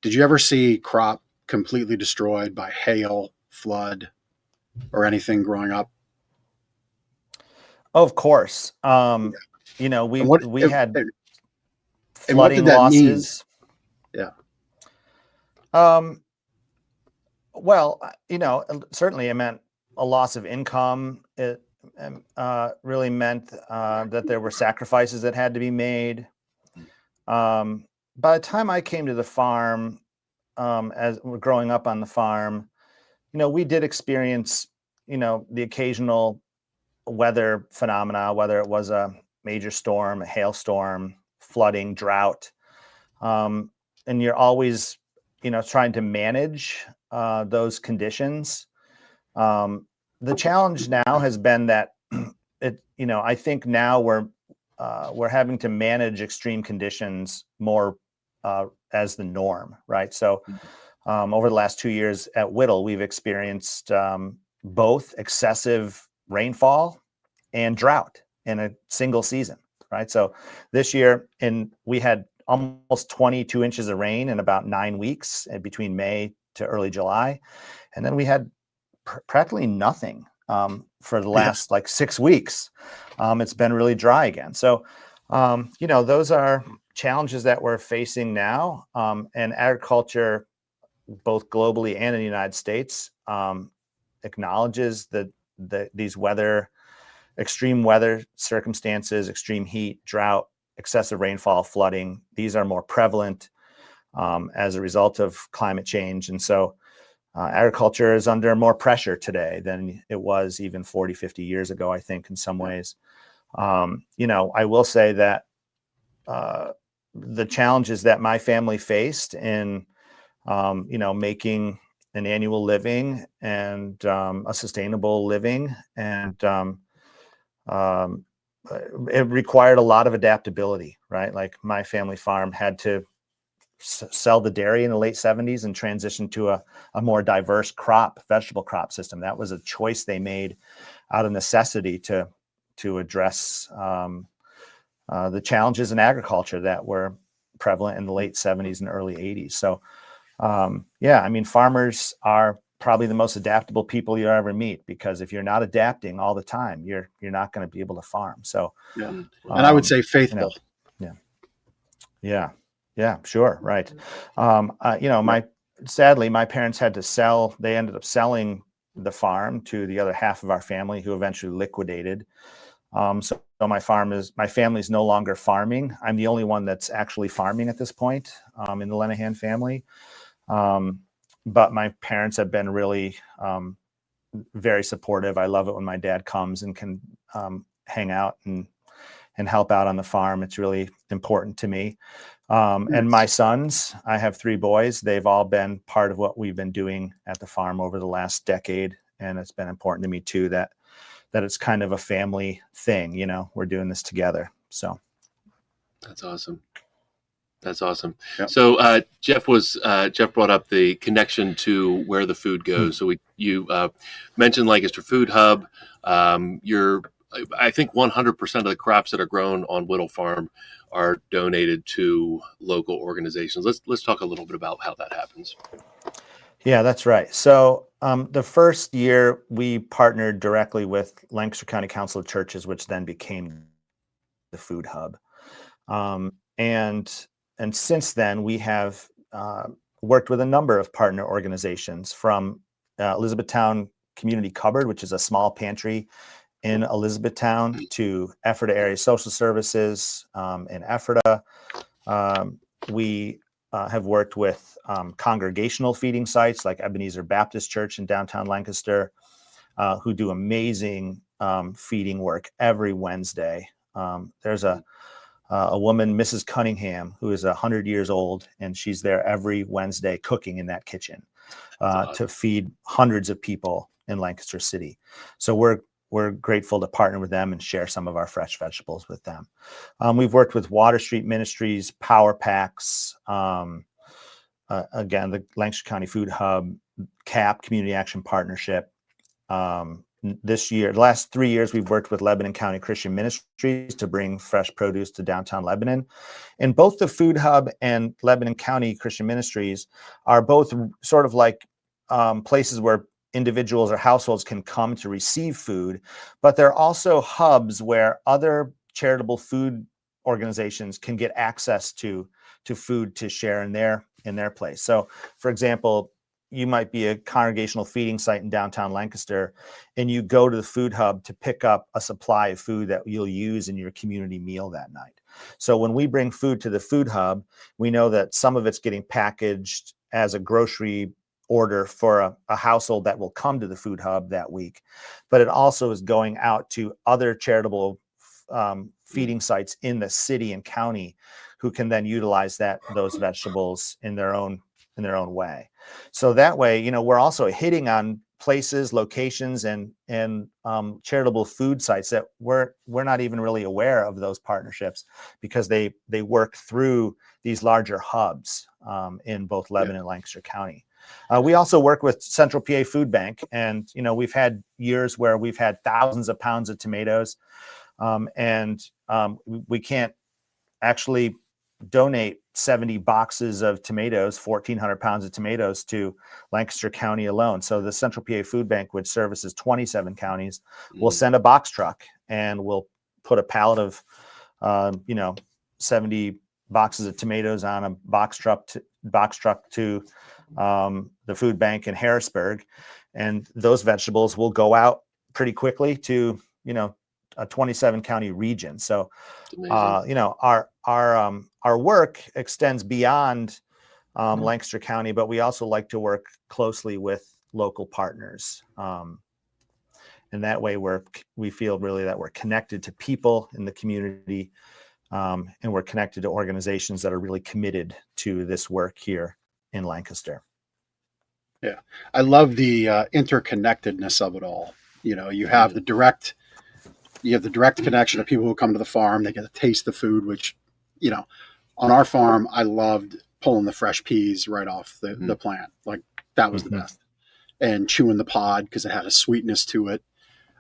Did you ever see crop completely destroyed by hail, flood, or anything growing up? Of course. We had flooding losses. Mean? Yeah. Well, certainly it meant a loss of income. It really meant that there were sacrifices that had to be made. By the time I came to the farm, as we're growing up on the farm, we did experience, the occasional weather phenomena, whether it was a major storm, a hailstorm, flooding, drought. And you're always, trying to manage those conditions. The challenge now has been that I think now we're having to manage extreme conditions more as the norm, right? So over the last 2 years at Wittel, we've experienced both excessive rainfall and drought in a single season, right? So this year, we had almost 22 inches of rain in about 9 weeks between May to early July. And then we had practically nothing for the last 6 weeks. It's been really dry again. So, those are challenges that we're facing now. And agriculture, both globally and in the United States, acknowledges that these extreme weather circumstances, extreme heat, drought, excessive rainfall, flooding, these are more prevalent as a result of climate change. And so agriculture is under more pressure today than it was even 40, 50 years ago, I think, in some ways. I will say that the challenges that my family faced in, making an annual living and a sustainable living, and it required a lot of adaptability, right? Like my family farm had to sell the dairy in the late 70s and transition to a more diverse vegetable crop system. That was a choice they made out of necessity to address the challenges in agriculture that were prevalent in the late 70s and early 80s. So, farmers are probably the most adaptable people you ever meet, because if you're not adapting all the time, you're not going to be able to farm. So, and I would say faithful. Yeah, sure. Right. Sadly, my parents had to sell. They ended up selling the farm to the other half of our family, who eventually liquidated. So my family's no longer farming. I'm the only one that's actually farming at this point in the Lenahan family. But my parents have been really very supportive. I love it when my dad comes and can hang out and help out on the farm. It's really important to me. And my sons, I have 3 boys. They've all been part of what we've been doing at the farm over the last decade. And it's been important to me too, that it's kind of a family thing, we're doing this together. So. That's awesome. That's awesome. Yep. So Jeff brought up the connection to where the food goes. So you mentioned Lancaster Food Hub. I think 100% of the crops that are grown on Wittel Farm are donated to local organizations. Let's talk a little bit about how that happens. Yeah, that's right. So the first year we partnered directly with Lancaster County Council of Churches, which then became the Food Hub. And since then we have worked with a number of partner organizations, from Elizabethtown Community Cupboard, which is a small pantry in Elizabethtown, to Ephrata Area Social Services in Ephrata. We have worked with congregational feeding sites like Ebenezer Baptist Church in downtown Lancaster, who do amazing feeding work every Wednesday. There's a woman, Mrs. Cunningham, who is 100 years old, and she's there every Wednesday cooking in that kitchen to feed hundreds of people in Lancaster City. So we're grateful to partner with them and share some of our fresh vegetables with them. We've worked with Water Street Ministries, Power Packs, again, the Lancaster County Food Hub, CAP, Community Action Partnership. The last 3 years, we've worked with Lebanon County Christian Ministries to bring fresh produce to downtown Lebanon. And both the Food Hub and Lebanon County Christian Ministries are both sort of like places where individuals or households can come to receive food, but they're also hubs where other charitable food organizations can get access to food to share in their place. So, for example, you might be a congregational feeding site in downtown Lancaster, and you go to the Food Hub to pick up a supply of food that you'll use in your community meal that night. So when we bring food to the Food Hub, we know that some of it's getting packaged as a grocery order for a household that will come to the food hub that week, but it also is going out to other charitable feeding sites in the city and county who can then utilize those vegetables in their own way. So that way, you know, we're also hitting on places, locations, and charitable food sites that we're not even really aware of those partnerships, because they work through these larger hubs in both Lebanon and Lancaster County. We also work with Central PA Food Bank, and you know, we've had years where we've had thousands of pounds of tomatoes, and we can't actually donate 70 boxes of tomatoes, 1,400 pounds of tomatoes to Lancaster County alone. So the Central PA Food Bank, which services 27 counties, will send a box truck, and we'll put a pallet of, 70 boxes of tomatoes on a box truck to the food bank in Harrisburg. And those vegetables will go out pretty quickly to, a 27 county region. So, our work extends beyond Lancaster County, but we also like to work closely with local partners. And that way we feel really that we're connected to people in the community, and we're connected to organizations that are really committed to this work here in Lancaster. Yeah. I love the interconnectedness of it all. You know, you have the direct connection of people who come to the farm. They get to taste the food, which, on our farm, I loved pulling the fresh peas right off the plant. Like, that was the best. And chewing the pod because it had a sweetness to it.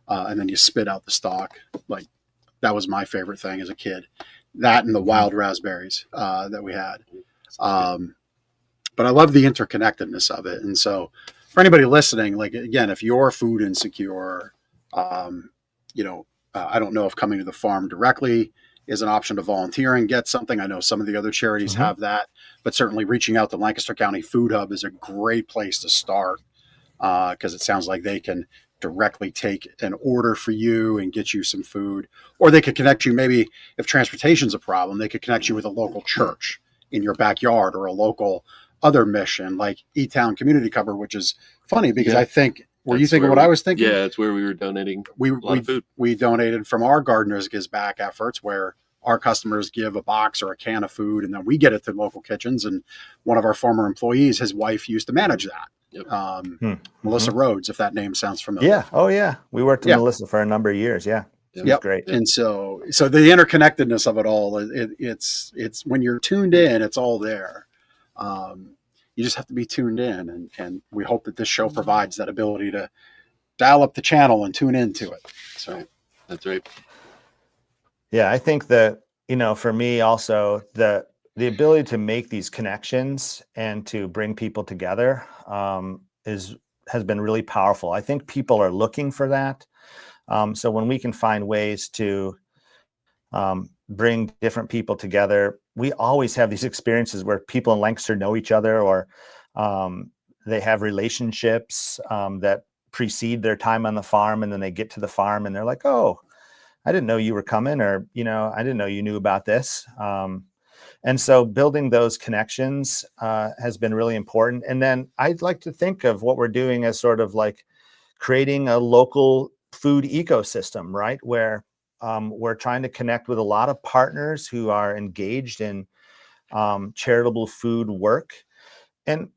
And then you spit out the stalk. Like, that was my favorite thing as a kid. That and the wild raspberries that we had. But I love the interconnectedness of it. And so for anybody listening, like, again, if you're food insecure, I don't know if coming to the farm directly is an option to volunteer and get something. I know some of the other charities have that, but certainly reaching out to Lancaster County Food Hub is a great place to start, because it sounds like they can directly take an order for you and get you some food, or they could connect you. Maybe if transportation's a problem, they could connect you with a local church in your backyard, or a local other mission like E-Town Community Cover, which is funny because I think, were you thinking what I was thinking? Yeah, it's where we were donating a lot of food. We donated from our Gardeners Gives Back efforts, where our customers give a box or a can of food, and then we get it to local kitchens. And one of our former employees, his wife used to manage that. Melissa Rhodes, if that name sounds familiar. Yeah. Oh, yeah. We worked with Melissa for a number of years. Yeah. It was great. And so the interconnectedness of it all, it's when you're tuned in, it's all there. You just have to be tuned in, and we hope that this show provides that ability to dial up the channel and tune into it. So that's right. Yeah, I think that, for me also, the ability to make these connections and to bring people together has been really powerful. I think people are looking for that. So when we can find ways to bring different people together, we always have these experiences where people in Lancaster know each other, or they have relationships that precede their time on the farm, and then they get to the farm and they're like, "Oh, I didn't know you were coming," or, "I didn't know you knew about this." And so building those connections has been really important. And then I'd like to think of what we're doing as sort of like creating a local food ecosystem, right? Where we're trying to connect with a lot of partners who are engaged in charitable food work. And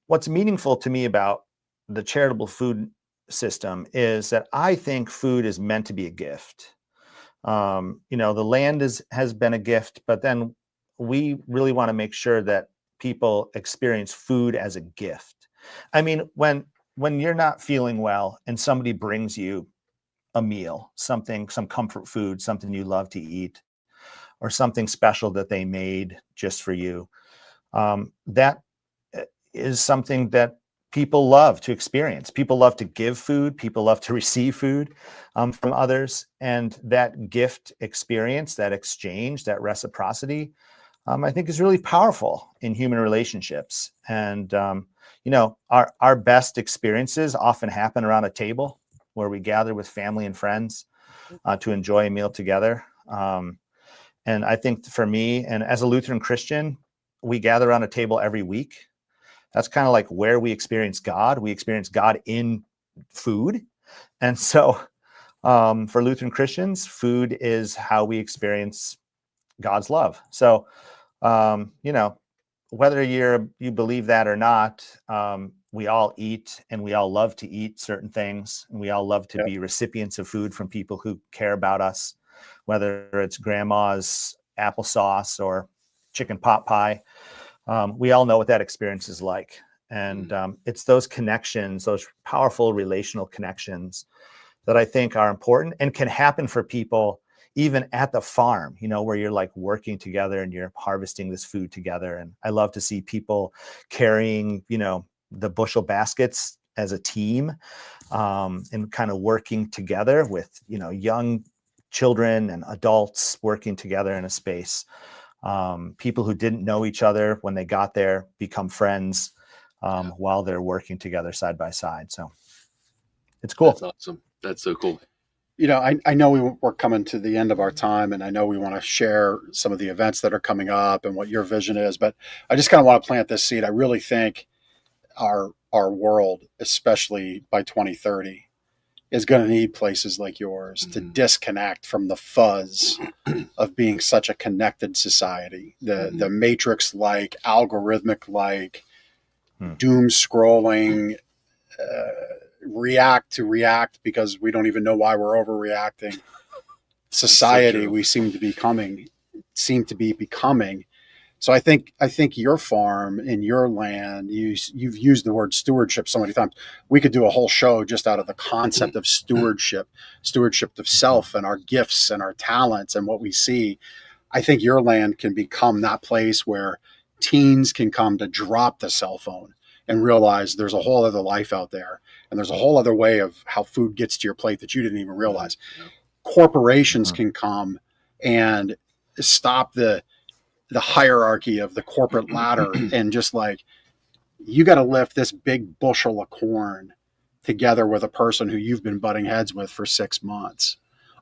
what's meaningful to me about the charitable food system is that I think food is meant to be a gift. The land has been a gift, but then we really want to make sure that people experience food as a gift. I mean, when you're not feeling well and somebody brings you a meal, some comfort food, something you love to eat, or something special that they made just for you, that is something that people love to experience. People love to give food. People love to receive food from others. And that gift experience, that exchange, that reciprocity, I think is really powerful in human relationships. And, our best experiences often happen around a table where we gather with family and friends to enjoy a meal together. And I think for me, and as a Lutheran Christian, we gather around a table every week. That's kind of like where we experience God. We experience God in food. And so for Lutheran Christians, food is how we experience God's love. So, whether you believe that or not, we all eat and we all love to eat certain things. And we all love to be recipients of food from people who care about us, whether it's grandma's applesauce or chicken pot pie. We all know what that experience is like. And it's those connections, those powerful relational connections that I think are important and can happen for people even at the farm, where you're like working together and you're harvesting this food together. And I love to see people carrying, the bushel baskets as a team, and kind of working together with, young children and adults working together in a space. People who didn't know each other when they got there become friends while they're working together side by side. So it's cool. That's awesome. That's so cool. I know we're coming to the end of our time, and I know we want to share some of the events that are coming up and what your vision is, but I just kind of want to plant this seed. I really think our world, especially by 2030, is going to need places like yours to disconnect from the fuzz of being such a connected society, the matrix-like, algorithmic-like, doom scrolling, react because we don't even know why we're overreacting society So we seem to be becoming. So I think your farm and your land, you've used the word stewardship so many times. We could do a whole show just out of the concept of stewardship of self and our gifts and our talents and what we see. I think your land can become that place where teens can come to drop the cell phone and realize there's a whole other life out there. And there's a whole other way of how food gets to your plate that you didn't even realize. Corporations can come and stop the hierarchy of the corporate ladder and just like, you got to lift this big bushel of corn together with a person who you've been butting heads with for 6 months.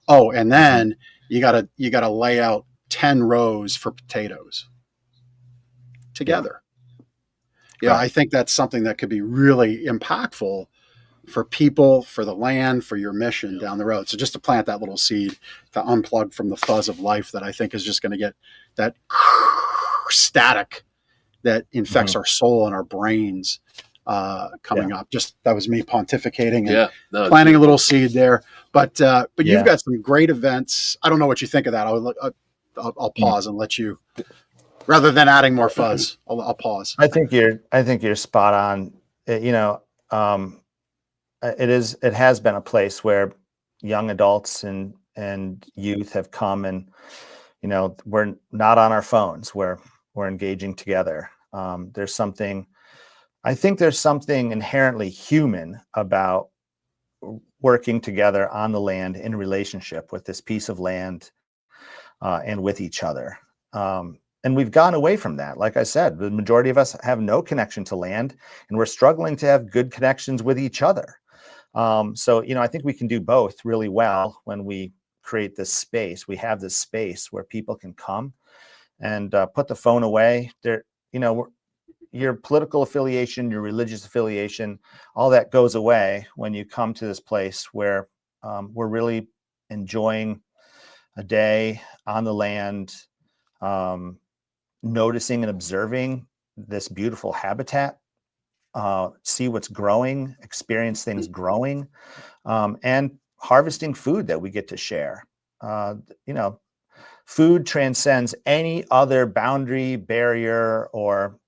Oh, and then you got to lay out 10 rows for potatoes together. Yeah, I think that's something that could be really impactful for people, for the land, for your mission down the road. So just to plant that little seed to unplug from the fuzz of life that I think is just going to get that static that infects our soul and our brains coming up. Just that was me pontificating and planting a little seed there. But you've got some great events. I don't know what you think of that. I'll pause and let you. Rather than adding more fuzz, I'll pause. I think you're spot on. It has been a place where young adults and youth have come, and we're not on our phones. We're engaging together. There's something inherently human about working together on the land in relationship with this piece of land and with each other. And we've gone away from that. Like I said, the majority of us have no connection to land, and we're struggling to have good connections with each other. So, I think we can do both really well when we create this space. We have this space where people can come and put the phone away. Your political affiliation, your religious affiliation, all that goes away when you come to this place where we're really enjoying a day on the land, noticing and observing this beautiful habitat, see what's growing, experience things growing, and harvesting food that we get to share. Food transcends any other boundary, barrier, or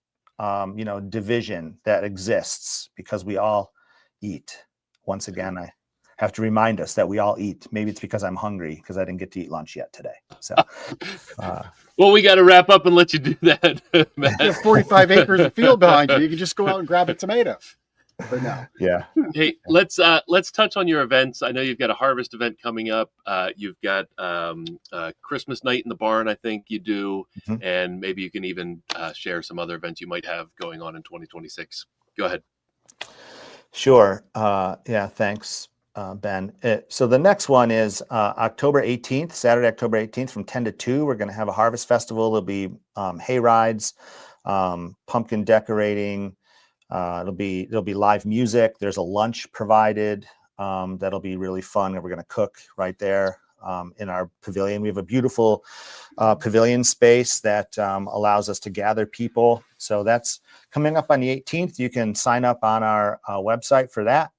division that exists because we all eat. Once again, I have to remind us that we all eat. Maybe it's because I'm hungry because I didn't get to eat lunch yet today. So, well, we got to wrap up and let you do that, Matt. You have 45 acres of field behind you. You can just go out and grab a tomato. But no. Yeah. Hey, let's touch on your events. I know you've got a harvest event coming up. You've got Christmas night in the barn, I think you do, and maybe you can even share some other events you might have going on in 2026. Go ahead. Sure. Thanks, Ben. So the next one is October 18th, Saturday, October 18th from 10 to 2. We're going to have a harvest festival. There'll be hay rides, pumpkin decorating, There'll be live music. There's a lunch provided that'll be really fun, and we're going to cook right there in our pavilion. We have a beautiful pavilion space that allows us to gather people. So that's coming up on the 18th. You can sign up on our website for that.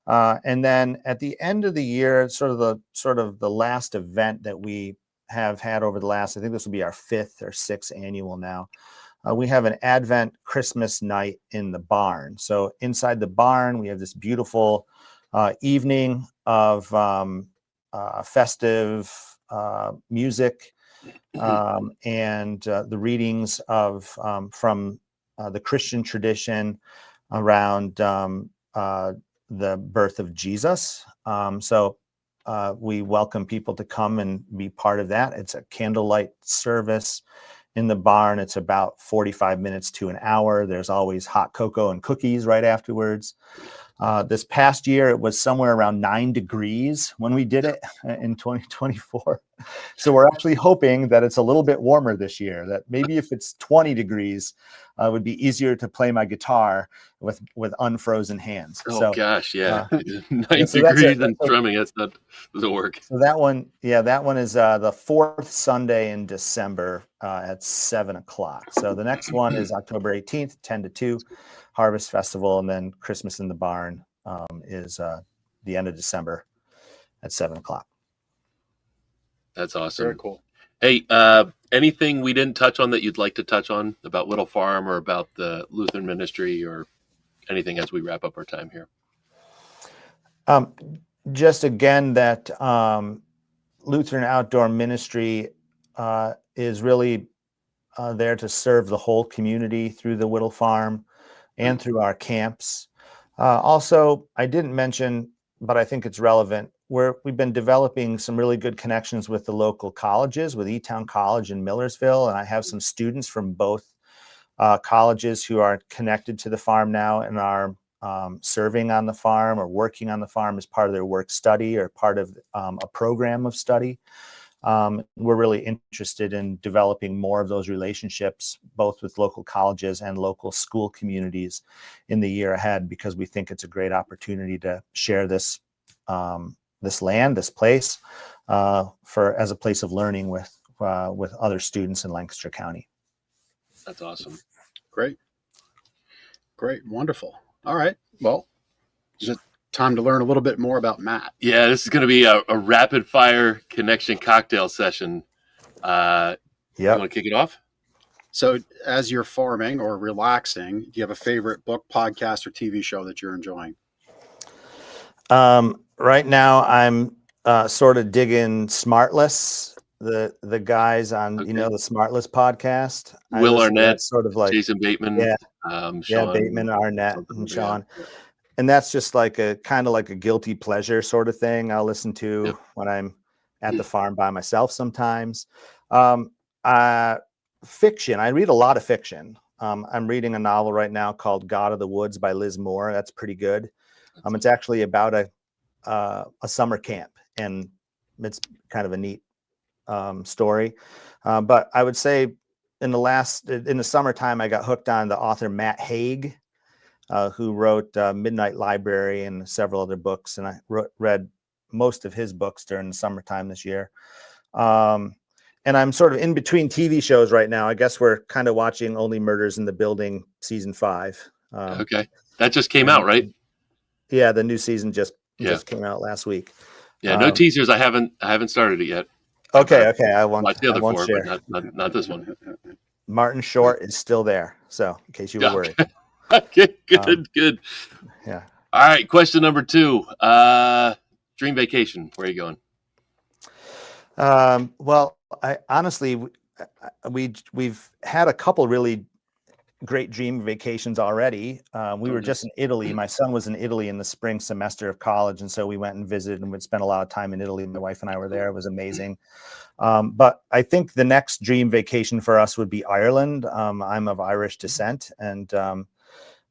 And then at the end of the year, sort of the last event that we have had over the last, I think this will be our 5th or 6th annual now. We have an Advent Christmas night in the barn. So inside the barn, we have this beautiful evening of festive music and the readings of from the Christian tradition around the birth of Jesus. So we welcome people to come and be part of that. It's a candlelight service in the barn. It's about 45 minutes to an hour. There's always hot cocoa and cookies right afterwards. This past year, it was somewhere around 9 degrees when we did it in 2024. So we're actually hoping that it's a little bit warmer this year, that maybe if it's 20 degrees, it would be easier to play my guitar with unfrozen hands. Oh, gosh, yeah. 9 so degrees and drumming, doesn't work. So that one is the 4th Sunday in December at 7 o'clock. So the next one is October 18th, 10 to 2, Harvest Festival, and then Christmas in the Barn is the end of December at 7 o'clock. That's awesome. Very cool. Hey, anything we didn't touch on that you'd like to touch on about Wittel Farm or about the Lutheran ministry or anything as we wrap up our time here? Just again, that Lutheran Outdoor Ministry is really there to serve the whole community through the Wittel Farm and through our camps. Also, I didn't mention, but I think it's relevant, we've been developing some really good connections with the local colleges, with E-Town College in Millersville, and I have some students from both colleges who are connected to the farm now and are serving on the farm or working on the farm as part of their work study or part of a program of study. We're really interested in developing more of those relationships, both with local colleges and local school communities in the year ahead, because we think it's a great opportunity to share this land, this place, as a place of learning with other students in Lancaster County. That's awesome. Great. Wonderful. All right. Well, is it time to learn a little bit more about Matt? Yeah, this is going to be a rapid fire connection cocktail session. You want to kick it off? So as you're farming or relaxing, do you have a favorite book, podcast, or TV show that you're enjoying? Right now, I'm sort of digging Smartless, the guys on, the Smartless podcast. Will Arnett, sort of like Jason Bateman. Sean, Bateman, Arnett, and Sean. Yeah. And that's just like a kind of like a guilty pleasure sort of thing I'll listen to when I'm at the farm by myself sometimes. Fiction. I read a lot of fiction. I'm reading a novel right now called God of the Woods by Liz Moore. That's pretty good. It's actually about a summer camp, and it's kind of a neat story. But I would say in the summertime, I got hooked on the author Matt Haig, who wrote Midnight Library and several other books. And I read most of his books during the summertime this year. And I'm sort of in between TV shows right now. I guess we're kind of watching Only Murders in the Building season 5. Okay. That just came out, right? Yeah. The new season just came out last week. Yeah. No teasers. I haven't started it yet. Okay. I won't watch the other 4, share. but not this one. Martin Short is still there. So in case you were worried. Okay. Good. Yeah. All right. Question number 2. Dream vacation. Where are you going? Well, I honestly, we've had a couple really great dream vacations already. We were just in Italy. My son was in Italy in the spring semester of college, and so we went and visited and would spend a lot of time in Italy. My wife and I were there. It was amazing. But I think the next dream vacation for us would be Ireland. I'm of Irish descent, and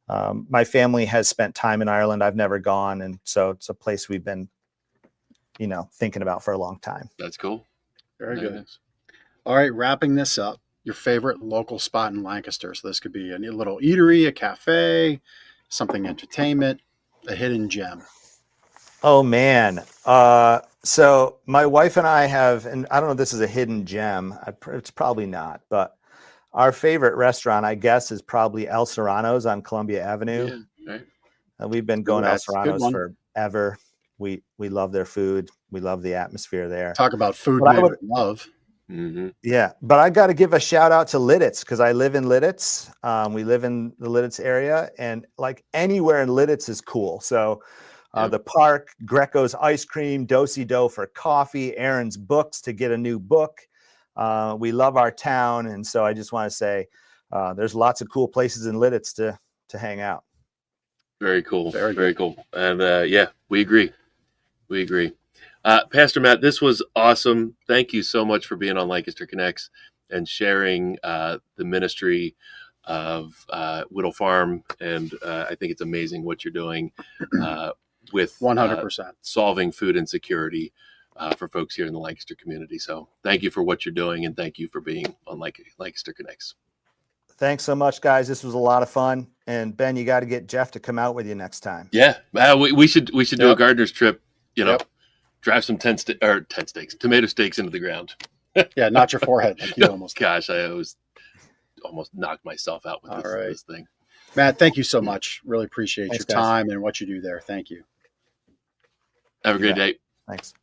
my family has spent time in Ireland. I've never gone, and so it's a place we've been, thinking about for a long time. That's cool. Very good. Nice. All right, wrapping this up. your favorite local spot in Lancaster. So this could be a little eatery, a cafe, something entertainment, a hidden gem. Oh man. So my wife and I have, and I don't know if this is a hidden gem. It's probably not, but our favorite restaurant, I guess, is probably El Serrano's on Columbia Avenue. Yeah, right. We've been going to El That's a good Serrano's one. forever. We love their food. We love the atmosphere there. Talk about food But I made would- with love. Mm-hmm. Yeah, but I got to give a shout out to Lidditz because I live in Lidditz. We live in the Lidditz area, and like anywhere in Lidditz is cool. So the park, Greco's ice cream, Dosey Dough for coffee, Aaron's books to get a new book. We love our town, and so I just want to say there's lots of cool places in Lidditz to hang out. Very cool. Very Very cool. And yeah, we agree. We agree. Pastor Matt, this was awesome. Thank you so much for being on Lancaster Connects and sharing the ministry of Wittel Farm. And I think it's amazing what you're doing with 100%. solving food insecurity for folks here in the Lancaster community. So thank you for what you're doing, and thank you for being on Lancaster Connects. Thanks so much, guys. This was a lot of fun. And Ben, you got to get Jeff to come out with you next time. Yeah, we should do a gardener's trip. Drive some tomato steaks into the ground. Yeah, not your forehead. Like you almost. Gosh, I almost knocked myself out with this thing. Matt, thank you so much. Really appreciate Thanks, your guys. time and what you do there. Thank you. Have a great day. Thanks.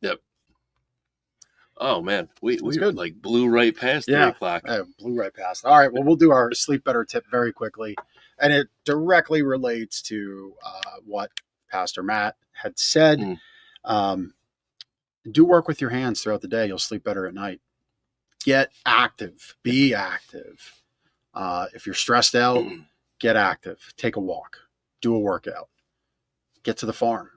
Yep. Oh man, we good. like blew right past 3 o'clock. Blew right past. All right. Well, we'll do our sleep better tip very quickly, and it directly relates to what Pastor Matt had said. Do work with your hands throughout the day. You'll sleep better at night. Get active. Be active. If you're stressed out, get active. Take a walk. Do a workout. Get to the farm.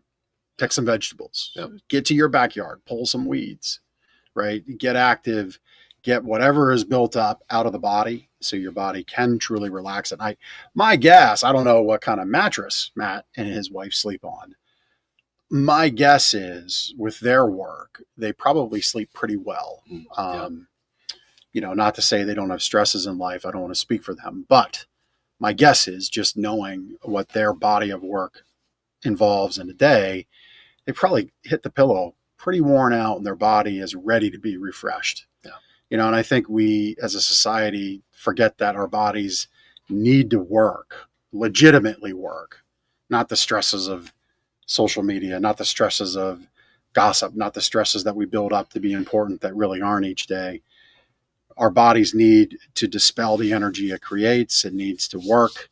Pick some vegetables. Yep. Get to your backyard. Pull some weeds. Right? Get active. Get whatever is built up out of the body so your body can truly relax at night. My guess, I don't know what kind of mattress Matt and his wife sleep on. My guess is with their work, they probably sleep pretty well. Not to say they don't have stresses in life. I don't want to speak for them, but my guess is just knowing what their body of work involves in a day, they probably hit the pillow pretty worn out and their body is ready to be refreshed. And I think we as a society forget that our bodies need to work, legitimately work, not the stresses of social media, not the stresses of gossip, not the stresses that we build up to be important that really aren't each day. Our bodies need to dispel the energy it creates. It needs to work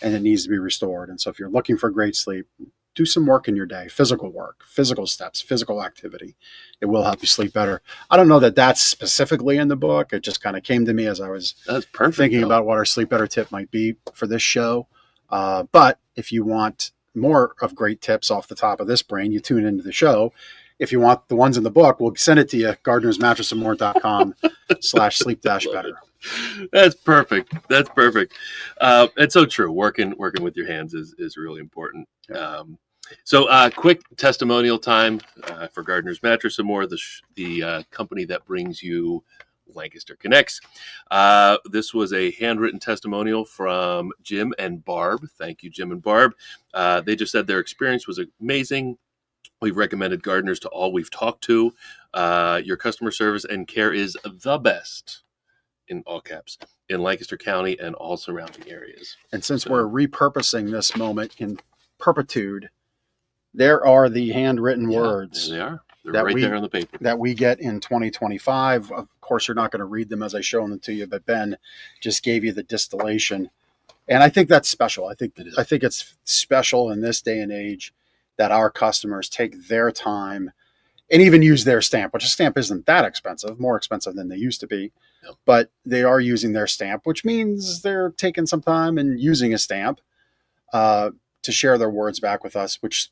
and it needs to be restored. And so if you're looking for great sleep, do some work in your day, physical work, physical steps, physical activity. It will help you sleep better. I don't know that that's specifically in the book. It just kind of came to me as I was thinking about what our sleep better tip might be for this show. But if you want more of great tips off the top of this brain, you tune into the show. If you want the ones in the book, we'll send it to you, gardenersmattressandmore.com/sleep-better. That's perfect. That's perfect. It's so true. Working with your hands is really important. So quick testimonial time for Gardener's Mattress and More, the company that brings you Lancaster Connects. This was a handwritten testimonial from Jim and Barb. Thank you, Jim and Barb. They just said their experience was amazing. We've recommended gardeners to all we've talked to. Your customer service and care is the best, in all caps, in Lancaster County and all surrounding areas. And since we're repurposing this moment in perpetuity, there are the handwritten words. They are. They're right there on the paper. That we get in 2025. Of course, you're not going to read them as I show them to you, but Ben just gave you the distillation. And I think that's special. I think it's special in this day and age that our customers take their time and even use their stamp, which a stamp isn't that expensive, more expensive than they used to be. Yep. But they are using their stamp, which means they're taking some time and using a stamp to share their words back with us, which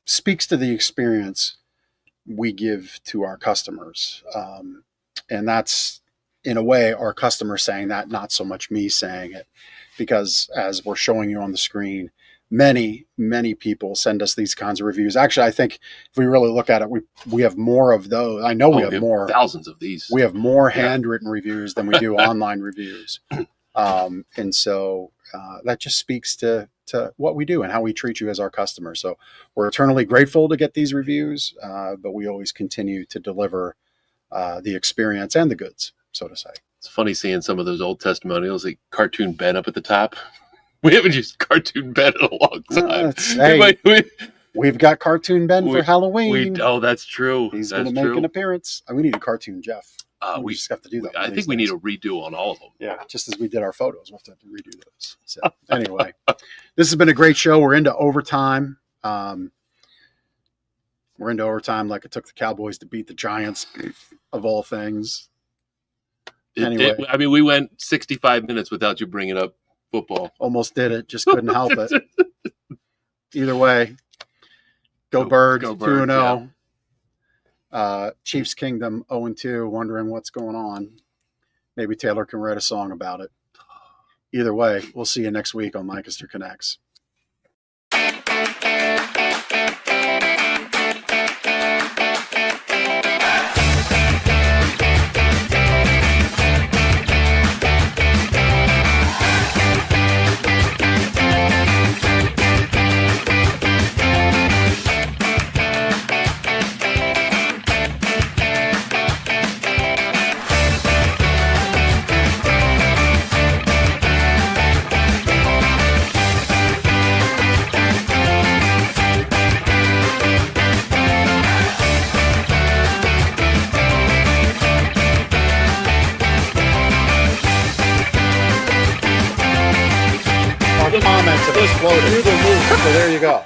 speaks to the experience we give to our customers. And that's, in a way, our customers saying that, not so much me saying it, because as we're showing you on the screen, many people send us these kinds of reviews. Actually, I think if we really look at it, we have more of those. I know we have more, thousands of these. We have more handwritten reviews than we do online reviews. And so that just speaks to what we do and how we treat you as our customer. So we're eternally grateful to get these reviews, but we always continue to deliver the experience and the goods, so to say. It's funny seeing some of those old testimonials, like Cartoon Ben up at the top. We haven't used Cartoon Ben in a long time. We've got Cartoon Ben for Halloween. That's true. He's going to make an appearance. We need a Cartoon Jeff. We just have to do that. I think we need a redo on all of them. Yeah, just as we did our photos. We'll have to redo those. So anyway, this has been a great show. We're into overtime. We're into overtime like it took the Cowboys to beat the Giants, of all things. Anyway. We went 65 minutes without you bringing up football. Almost did it. Just couldn't help it. Either way, go Birds, 2-0. Yeah. Chiefs Kingdom 0-2, wondering what's going on. Maybe Taylor can write a song about it. Either way, we'll see you next week on Lancaster Connects. Comments have exploded. So there you go.